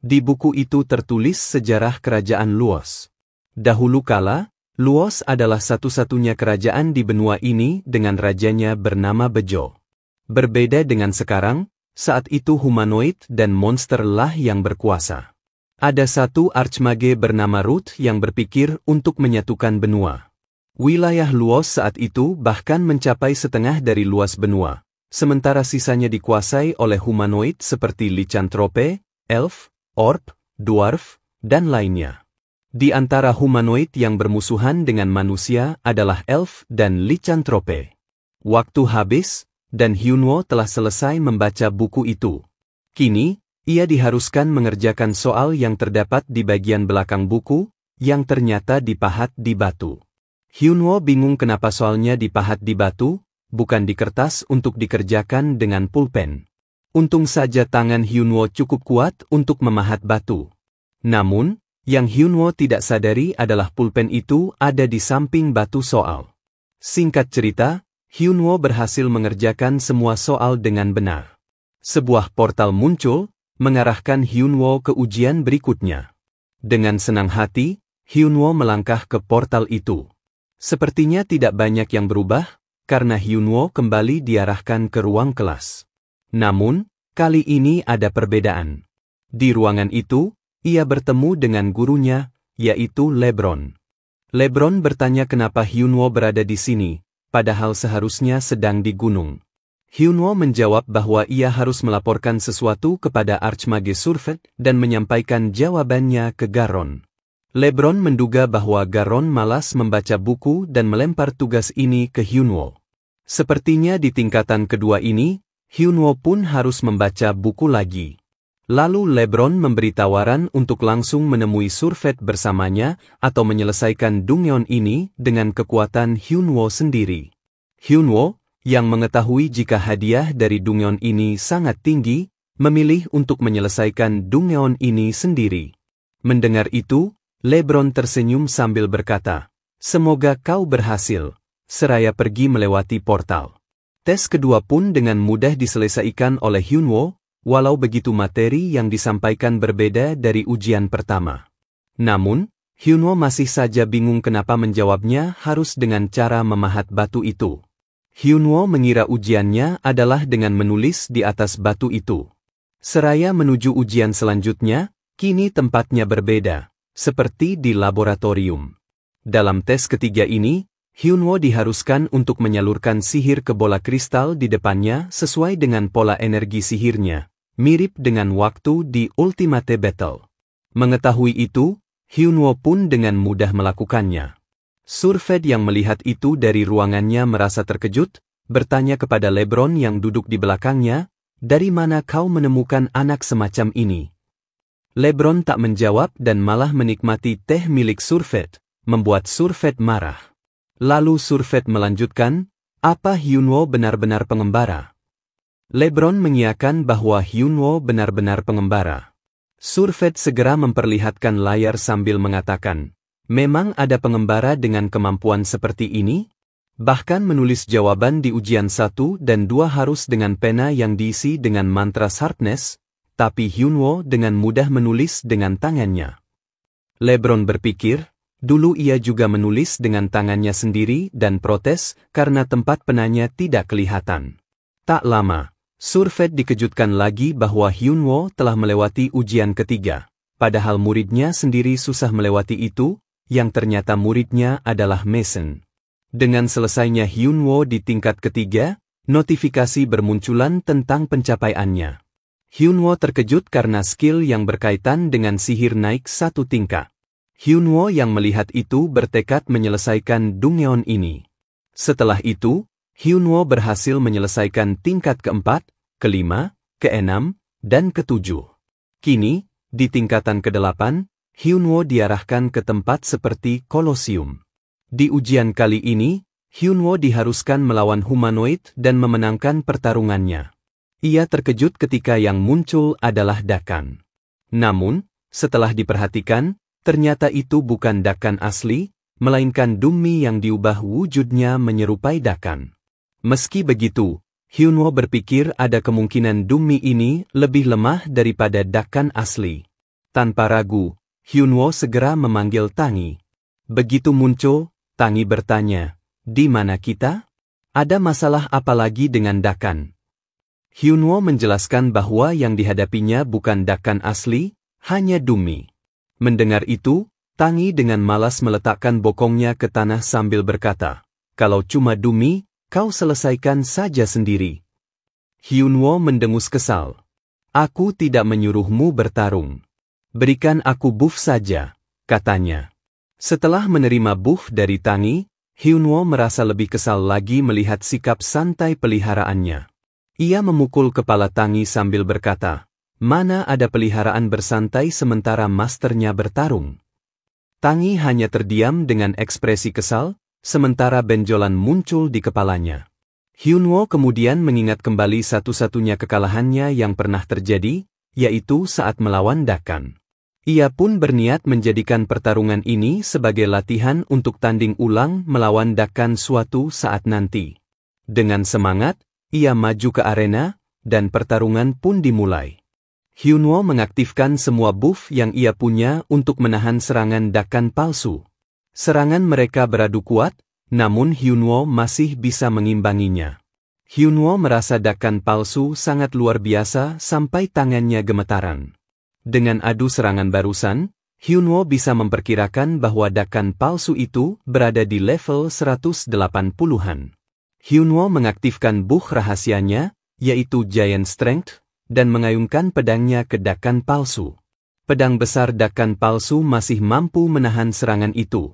Speaker 1: Di buku itu tertulis sejarah kerajaan Luos. Dahulu kala, Luos adalah satu-satunya kerajaan di benua ini dengan rajanya bernama Bejo. Berbeda dengan sekarang, saat itu humanoid dan monster lah yang berkuasa. Ada satu archmage bernama Ruth yang berpikir untuk menyatukan benua. Wilayah Luos saat itu bahkan mencapai setengah dari luas benua, sementara sisanya dikuasai oleh humanoid seperti Lycanthrope, elf, orc, dwarf, dan lainnya. Di antara humanoid yang bermusuhan dengan manusia adalah elf dan Lycanthrope. Waktu habis, dan Hyunwoo telah selesai membaca buku itu. Kini, ia diharuskan mengerjakan soal yang terdapat di bagian belakang buku, yang ternyata dipahat di batu. Hyunwoo bingung kenapa soalnya dipahat di batu, bukan di kertas untuk dikerjakan dengan pulpen. Untung saja tangan Hyunwoo cukup kuat untuk memahat batu. Namun, yang Hyunwoo tidak sadari adalah pulpen itu ada di samping batu soal. Singkat cerita, Hyunwoo berhasil mengerjakan semua soal dengan benar. Sebuah portal muncul, mengarahkan Hyunwoo ke ujian berikutnya. Dengan senang hati, Hyunwoo melangkah ke portal itu. Sepertinya tidak banyak yang berubah, karena Hyunwoo kembali diarahkan ke ruang kelas. Namun, kali ini ada perbedaan. Di ruangan itu, ia bertemu dengan gurunya, yaitu Lebron. LeBron bertanya kenapa Hyunwoo berada di sini, padahal seharusnya sedang di gunung. Hyunwoo menjawab bahwa ia harus melaporkan sesuatu kepada Archmage Surfet dan menyampaikan jawabannya ke Garon. LeBron menduga bahwa Garon malas membaca buku dan melempar tugas ini ke Hyunwoo. Sepertinya di tingkatan kedua ini, Hyunwoo pun harus membaca buku lagi. Lalu LeBron memberi tawaran untuk langsung menemui Surfet bersamanya atau menyelesaikan Dungyeon ini dengan kekuatan Hyunwoo sendiri. Hyunwoo, yang mengetahui jika hadiah dari Dungyeon ini sangat tinggi, memilih untuk menyelesaikan Dungyeon ini sendiri. Mendengar itu, LeBron tersenyum sambil berkata, "Semoga kau berhasil," seraya pergi melewati portal. Tes kedua pun dengan mudah diselesaikan oleh Hyunwoo, walau begitu materi yang disampaikan berbeda dari ujian pertama. Namun, Hyunwoo masih saja bingung kenapa menjawabnya harus dengan cara memahat batu itu. Hyunwoo mengira ujiannya adalah dengan menulis di atas batu itu. Seraya menuju ujian selanjutnya, kini tempatnya berbeda, seperti di laboratorium. Dalam tes ketiga ini, Hyunwoo diharuskan untuk menyalurkan sihir ke bola kristal di depannya sesuai dengan pola energi sihirnya, mirip dengan waktu di Ultimate Battle. Mengetahui itu, Hyunwoo pun dengan mudah melakukannya. Surfet yang melihat itu dari ruangannya merasa terkejut, bertanya kepada LeBron yang duduk di belakangnya, "Dari mana kau menemukan anak semacam ini?" LeBron tak menjawab dan malah menikmati teh milik Surfet, membuat Surfet marah. Lalu Surfet melanjutkan, "Apa Hyunwoo benar-benar pengembara?" LeBron mengiyakan bahwa Hyunwoo benar-benar pengembara. Surfet segera memperlihatkan layar sambil mengatakan, "Memang ada pengembara dengan kemampuan seperti ini?" Bahkan menulis jawaban di ujian 1 dan 2 harus dengan pena yang diisi dengan mantra sharpness, tapi Hyunwoo dengan mudah menulis dengan tangannya. LeBron berpikir, dulu ia juga menulis dengan tangannya sendiri dan protes karena tempat penanya tidak kelihatan. Tak lama, Surfet dikejutkan lagi bahwa Hyunwoo telah melewati ujian ketiga, padahal muridnya sendiri susah melewati itu, yang ternyata muridnya adalah Mason. Dengan selesainya Hyunwoo di tingkat ketiga, notifikasi bermunculan tentang pencapaiannya. Hyunwoo terkejut karena skill yang berkaitan dengan sihir naik 1 tingkat. Hyunwoo yang melihat itu bertekad menyelesaikan Dungyeon ini. Setelah itu, Hyunwoo berhasil menyelesaikan tingkat keempat, kelima, keenam, dan ketujuh. Kini, di tingkatan ke-8, Hyunwoo diarahkan ke tempat seperti Kolosium. Di ujian kali ini, Hyunwoo diharuskan melawan humanoid dan memenangkan pertarungannya. Ia terkejut ketika yang muncul adalah Dakan. Namun, setelah diperhatikan, ternyata itu bukan Dakan asli, melainkan dummy yang diubah wujudnya menyerupai Dakan. Meski begitu, Hyunwoo berpikir ada kemungkinan dummy ini lebih lemah daripada Dakan asli. Tanpa ragu, Hyunwoo segera memanggil Tangi. Begitu muncul, Tangi bertanya, "Di mana kita? Ada masalah apa lagi dengan Dakan?" Hyunwoo menjelaskan bahwa yang dihadapinya bukan Dakan asli, hanya dummy. Mendengar itu, Tangi dengan malas meletakkan bokongnya ke tanah sambil berkata, "Kalau cuma dummy, kau selesaikan saja sendiri." Hyunwoo mendengus kesal. "Aku tidak menyuruhmu bertarung. Berikan aku buff saja," katanya. Setelah menerima buff dari Tangi, Hyunwoo merasa lebih kesal lagi melihat sikap santai peliharaannya. Ia memukul kepala Tangi sambil berkata, "Mana ada peliharaan bersantai sementara masternya bertarung?" Tangi hanya terdiam dengan ekspresi kesal, sementara benjolan muncul di kepalanya. Hyunwoo kemudian mengingat kembali satu-satunya kekalahannya yang pernah terjadi, yaitu saat melawan Dakan. Ia pun berniat menjadikan pertarungan ini sebagai latihan untuk tanding ulang melawan Dakan suatu saat nanti. Dengan semangat, ia maju ke arena, dan pertarungan pun dimulai. Hyunwoo mengaktifkan semua buff yang ia punya untuk menahan serangan Dakan palsu. Serangan mereka beradu kuat, namun Hyunwoo masih bisa mengimbanginya. Hyunwoo merasa Dakan palsu sangat luar biasa sampai tangannya gemetaran. Dengan adu serangan barusan, Hyunwoo bisa memperkirakan bahwa Dakan palsu itu berada di level 180-an. Hyunwoo mengaktifkan buh rahasianya, yaitu Giant Strength, dan mengayunkan pedangnya ke Dakan palsu. Pedang besar Dakan palsu masih mampu menahan serangan itu.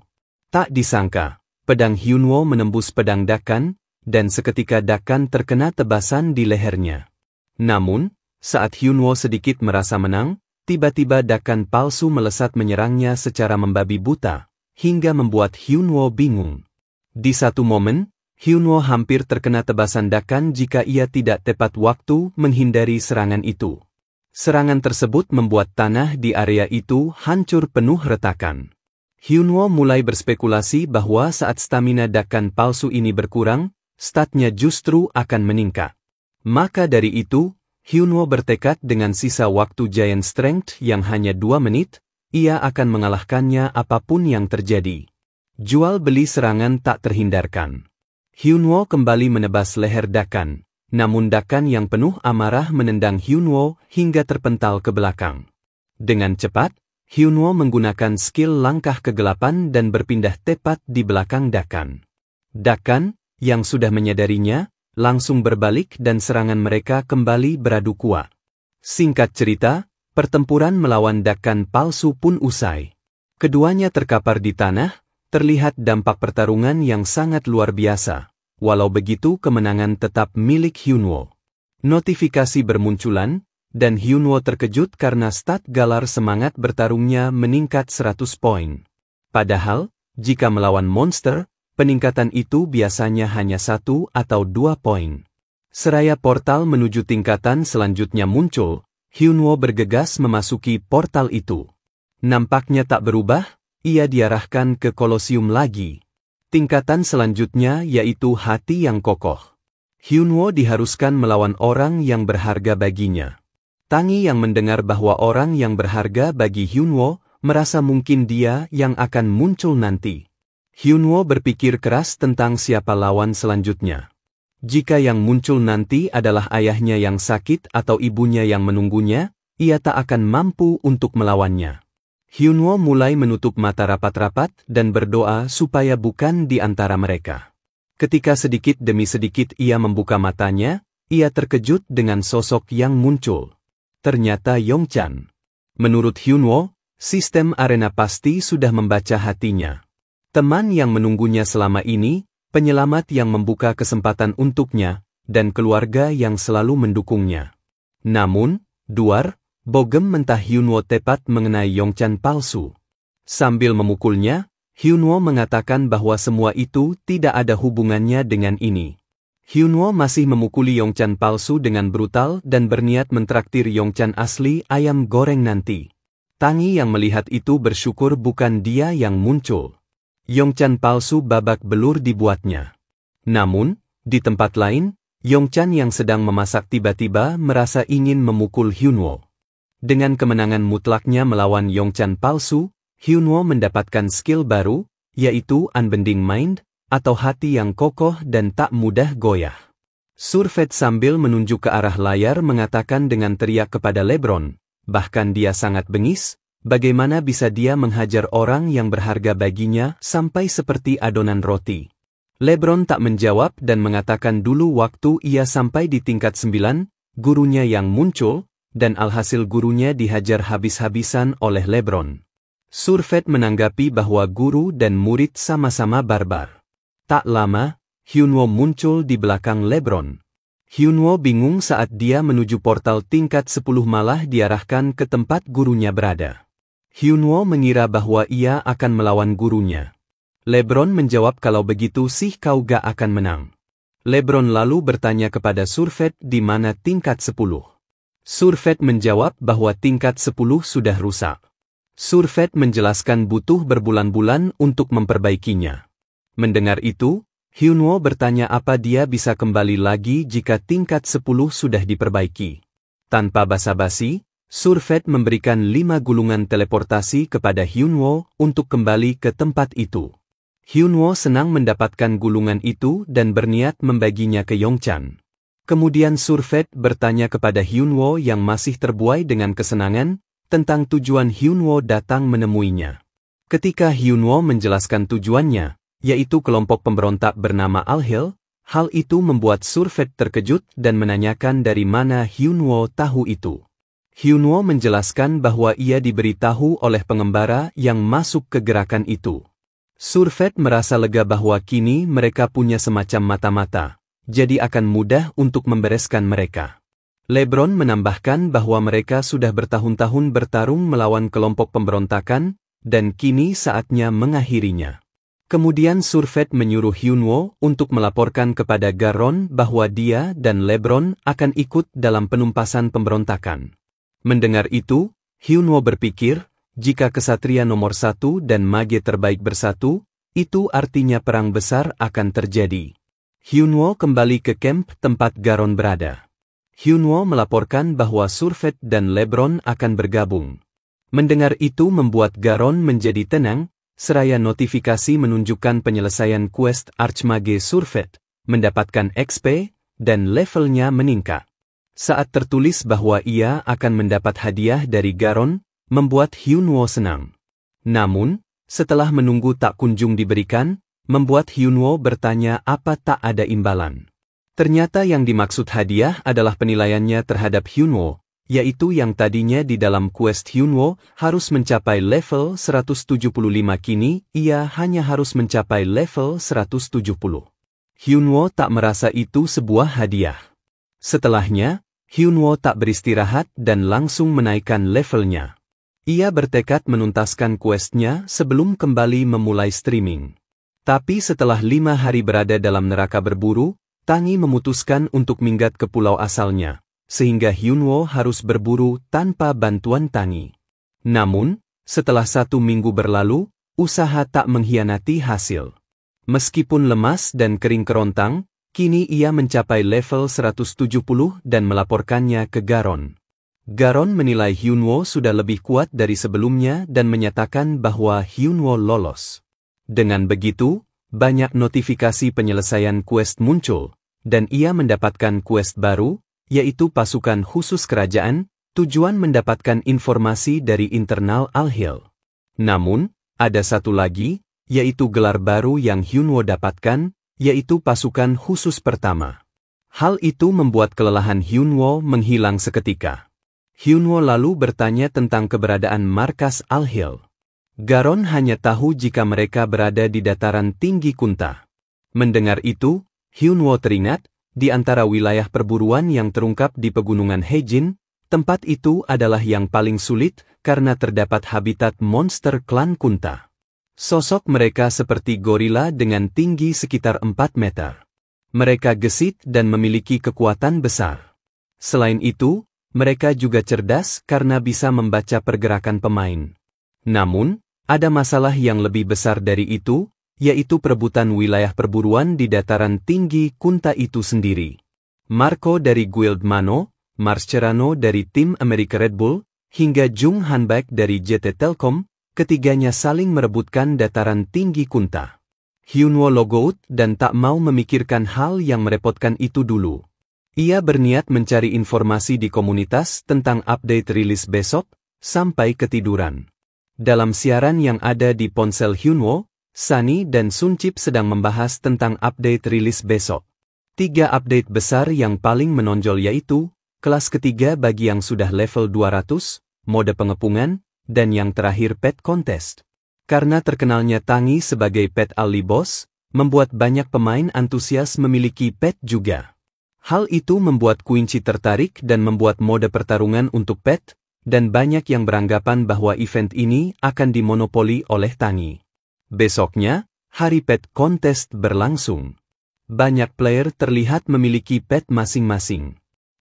Speaker 1: Tak disangka, pedang Hyunwoo menembus pedang Dakan, dan seketika Dakan terkena tebasan di lehernya. Namun, saat Hyunwoo sedikit merasa menang, tiba-tiba Dakan palsu melesat menyerangnya secara membabi buta, hingga membuat Hyunwoo bingung. Di satu momen, Hyunwoo hampir terkena tebasan Dakan jika ia tidak tepat waktu menghindari serangan itu. Serangan tersebut membuat tanah di area itu hancur penuh retakan. Hyunwoo mulai berspekulasi bahwa saat stamina Dakan palsu ini berkurang, statnya justru akan meningkat. Maka dari itu, Hyunwoo bertekad dengan sisa waktu Giant Strength yang hanya 2 menit, ia akan mengalahkannya apapun yang terjadi. Jual beli serangan tak terhindarkan. Hyunwoo kembali menebas leher Dakan, namun Dakan yang penuh amarah menendang Hyunwoo hingga terpental ke belakang. Dengan cepat, Hyunwoo menggunakan skill langkah kegelapan dan berpindah tepat di belakang Dakan. Dakan, yang sudah menyadarinya, langsung berbalik dan serangan mereka kembali beradu kuat. Singkat cerita, pertempuran melawan Dakan palsu pun usai. Keduanya terkapar di tanah, terlihat dampak pertarungan yang sangat luar biasa. Walau begitu kemenangan tetap milik Hyunwoo. Notifikasi bermunculan, dan Hyunwoo terkejut karena stat galar semangat bertarungnya meningkat 100 poin. Padahal, jika melawan monster, peningkatan itu biasanya hanya 1 atau 2 poin. Seraya portal menuju tingkatan selanjutnya muncul, Hyunwoo bergegas memasuki portal itu. Nampaknya tak berubah, ia diarahkan ke Kolosium lagi. Tingkatan selanjutnya yaitu hati yang kokoh. Hyunwoo diharuskan melawan orang yang berharga baginya. Tangi yang mendengar bahwa orang yang berharga bagi Hyunwoo, merasa mungkin dia yang akan muncul nanti. Hyunwoo berpikir keras tentang siapa lawan selanjutnya. Jika yang muncul nanti adalah ayahnya yang sakit atau ibunya yang menunggunya, ia tak akan mampu untuk melawannya. Hyunwoo mulai menutup mata rapat-rapat dan berdoa supaya bukan di antara mereka. Ketika sedikit demi sedikit ia membuka matanya, ia terkejut dengan sosok yang muncul. Ternyata Yongchan. Menurut Hyunwoo, sistem arena pasti sudah membaca hatinya. Teman yang menunggunya selama ini, penyelamat yang membuka kesempatan untuknya, dan keluarga yang selalu mendukungnya. Namun, duar, bogem mentah Hyunwoo tepat mengenai Yongchan palsu. Sambil memukulnya, Hyunwoo mengatakan bahwa semua itu tidak ada hubungannya dengan ini. Hyunwoo masih memukuli Yongchan palsu dengan brutal dan berniat mentraktir Yongchan asli ayam goreng nanti. Tangi yang melihat itu bersyukur bukan dia yang muncul. Yongchan palsu babak belur dibuatnya. Namun, di tempat lain, Yongchan yang sedang memasak tiba-tiba merasa ingin memukul Hyunwoo. Dengan kemenangan mutlaknya melawan Yongchan palsu, Hyunwoo mendapatkan skill baru, yaitu Unbending Mind, atau hati yang kokoh dan tak mudah goyah. Surfet sambil menunjuk ke arah layar mengatakan dengan teriak kepada LeBron, bahkan dia sangat bengis, bagaimana bisa dia menghajar orang yang berharga baginya sampai seperti adonan roti. LeBron tak menjawab dan mengatakan dulu waktu ia sampai di tingkat 9, gurunya yang muncul, dan alhasil gurunya dihajar habis-habisan oleh LeBron. Surfet menanggapi bahwa guru dan murid sama-sama barbar. Tak lama, Hyunwoo muncul di belakang LeBron. Hyunwoo bingung saat dia menuju portal tingkat 10 malah diarahkan ke tempat gurunya berada. Hyunwoo mengira bahwa ia akan melawan gurunya. LeBron menjawab kalau begitu sih kau gak akan menang. LeBron lalu bertanya kepada Surfet di mana tingkat 10. Surfet menjawab bahwa tingkat 10 sudah rusak. Surfet menjelaskan butuh berbulan-bulan untuk memperbaikinya. Mendengar itu, Hyunwoo bertanya apa dia bisa kembali lagi jika tingkat 10 sudah diperbaiki. Tanpa basa-basi, Surfet memberikan 5 gulungan teleportasi kepada Hyunwoo untuk kembali ke tempat itu. Hyunwoo senang mendapatkan gulungan itu dan berniat membaginya ke Yongchan. Kemudian Surfet bertanya kepada Hyunwoo yang masih terbuai dengan kesenangan, tentang tujuan Hyunwoo datang menemuinya. Ketika Hyunwoo menjelaskan tujuannya, yaitu kelompok pemberontak bernama Alhil, hal itu membuat Survet terkejut dan menanyakan dari mana Hyunwoo tahu itu. Hyunwoo menjelaskan bahwa ia diberitahu oleh pengembara yang masuk ke gerakan itu. Survet merasa lega bahwa kini mereka punya semacam mata-mata, jadi akan mudah untuk membereskan mereka. LeBron menambahkan bahwa mereka sudah bertahun-tahun bertarung melawan kelompok pemberontakan, dan kini saatnya mengakhirinya. Kemudian Survet menyuruh Hyunwoo untuk melaporkan kepada Garon bahwa dia dan LeBron akan ikut dalam penumpasan pemberontakan. Mendengar itu, Hyunwoo berpikir, jika kesatria nomor 1 dan mage terbaik bersatu, itu artinya perang besar akan terjadi. Hyunwoo kembali ke camp tempat Garon berada. Hyunwoo melaporkan bahwa Survet dan LeBron akan bergabung. Mendengar itu membuat Garon menjadi tenang, seraya notifikasi menunjukkan penyelesaian quest Archmage Survet, mendapatkan XP, dan levelnya meningkat. Saat tertulis bahwa ia akan mendapat hadiah dari Garon, membuat Hyunwoo senang. Namun, setelah menunggu tak kunjung diberikan, membuat Hyunwoo bertanya apa tak ada imbalan. Ternyata yang dimaksud hadiah adalah penilaiannya terhadap Hyunwoo, yaitu yang tadinya di dalam quest Hyunwoo harus mencapai level 175 kini, ia hanya harus mencapai level 170. Hyunwoo tak merasa itu sebuah hadiah. Setelahnya, Hyunwoo tak beristirahat dan langsung menaikkan levelnya. Ia bertekad menuntaskan questnya sebelum kembali memulai streaming. Tapi setelah 5 hari berada dalam neraka berburu, Tangi memutuskan untuk minggat ke pulau asalnya, sehingga Hyunwoo harus berburu tanpa bantuan Tangi. Namun, setelah 1 minggu berlalu, usaha tak mengkhianati hasil. Meskipun lemas dan kering kerontang, kini ia mencapai level 170 dan melaporkannya ke Garon. Garon menilai Hyunwoo sudah lebih kuat dari sebelumnya dan menyatakan bahwa Hyunwoo lolos. Dengan begitu, banyak notifikasi penyelesaian quest muncul, dan ia mendapatkan quest baru, yaitu pasukan khusus kerajaan, tujuan mendapatkan informasi dari internal Alhil. Namun, ada satu lagi, yaitu gelar baru yang Hyunwoo dapatkan, yaitu pasukan khusus pertama. Hal itu membuat kelelahan Hyunwoo menghilang seketika. Hyunwoo lalu bertanya tentang keberadaan markas Alhil. Garon hanya tahu jika mereka berada di dataran tinggi Kunta. Mendengar itu, Hyunwoo teringat, di antara wilayah perburuan yang terungkap di pegunungan Haejin, tempat itu adalah yang paling sulit karena terdapat habitat monster klan Kunta. Sosok mereka seperti gorila dengan tinggi sekitar 4 meter. Mereka gesit dan memiliki kekuatan besar. Selain itu, mereka juga cerdas karena bisa membaca pergerakan pemain. Namun, ada masalah yang lebih besar dari itu, yaitu perebutan wilayah perburuan di dataran tinggi Kunta itu sendiri. Marco dari Guild Mano, Mascherano dari tim America Red Bull, hingga Jung Hanbaek dari JT Telkom, ketiganya saling merebutkan dataran tinggi Kunta. Hyunwoo logout dan tak mau memikirkan hal yang merepotkan itu dulu. Ia berniat mencari informasi di komunitas tentang update rilis besok, sampai ketiduran. Dalam siaran yang ada di ponsel Hyunwoo, Sunny dan Sunchip sedang membahas tentang update rilis besok. 3 update besar yang paling menonjol yaitu, kelas ketiga bagi yang sudah level 200, mode pengepungan, dan yang terakhir pet contest. Karena terkenalnya Tangi sebagai pet early boss, membuat banyak pemain antusias memiliki pet juga. Hal itu membuat Quincy tertarik dan membuat mode pertarungan untuk pet, dan banyak yang beranggapan bahwa event ini akan dimonopoli oleh Tangi. Besoknya, hari pet contest berlangsung. Banyak player terlihat memiliki pet masing-masing.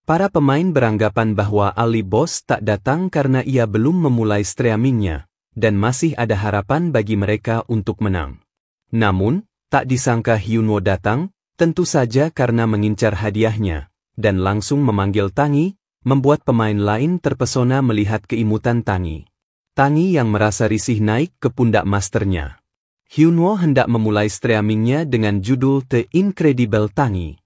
Speaker 1: Para pemain beranggapan bahwa early boss tak datang karena ia belum memulai streamingnya, dan masih ada harapan bagi mereka untuk menang. Namun, tak disangka Hyunwoo datang, tentu saja karena mengincar hadiahnya, dan langsung memanggil Tangi, membuat pemain lain terpesona melihat keimutan Tangi. Tangi yang merasa risih naik ke pundak masternya. Hyunwoo hendak memulai streamingnya dengan judul The Incredible Tangi.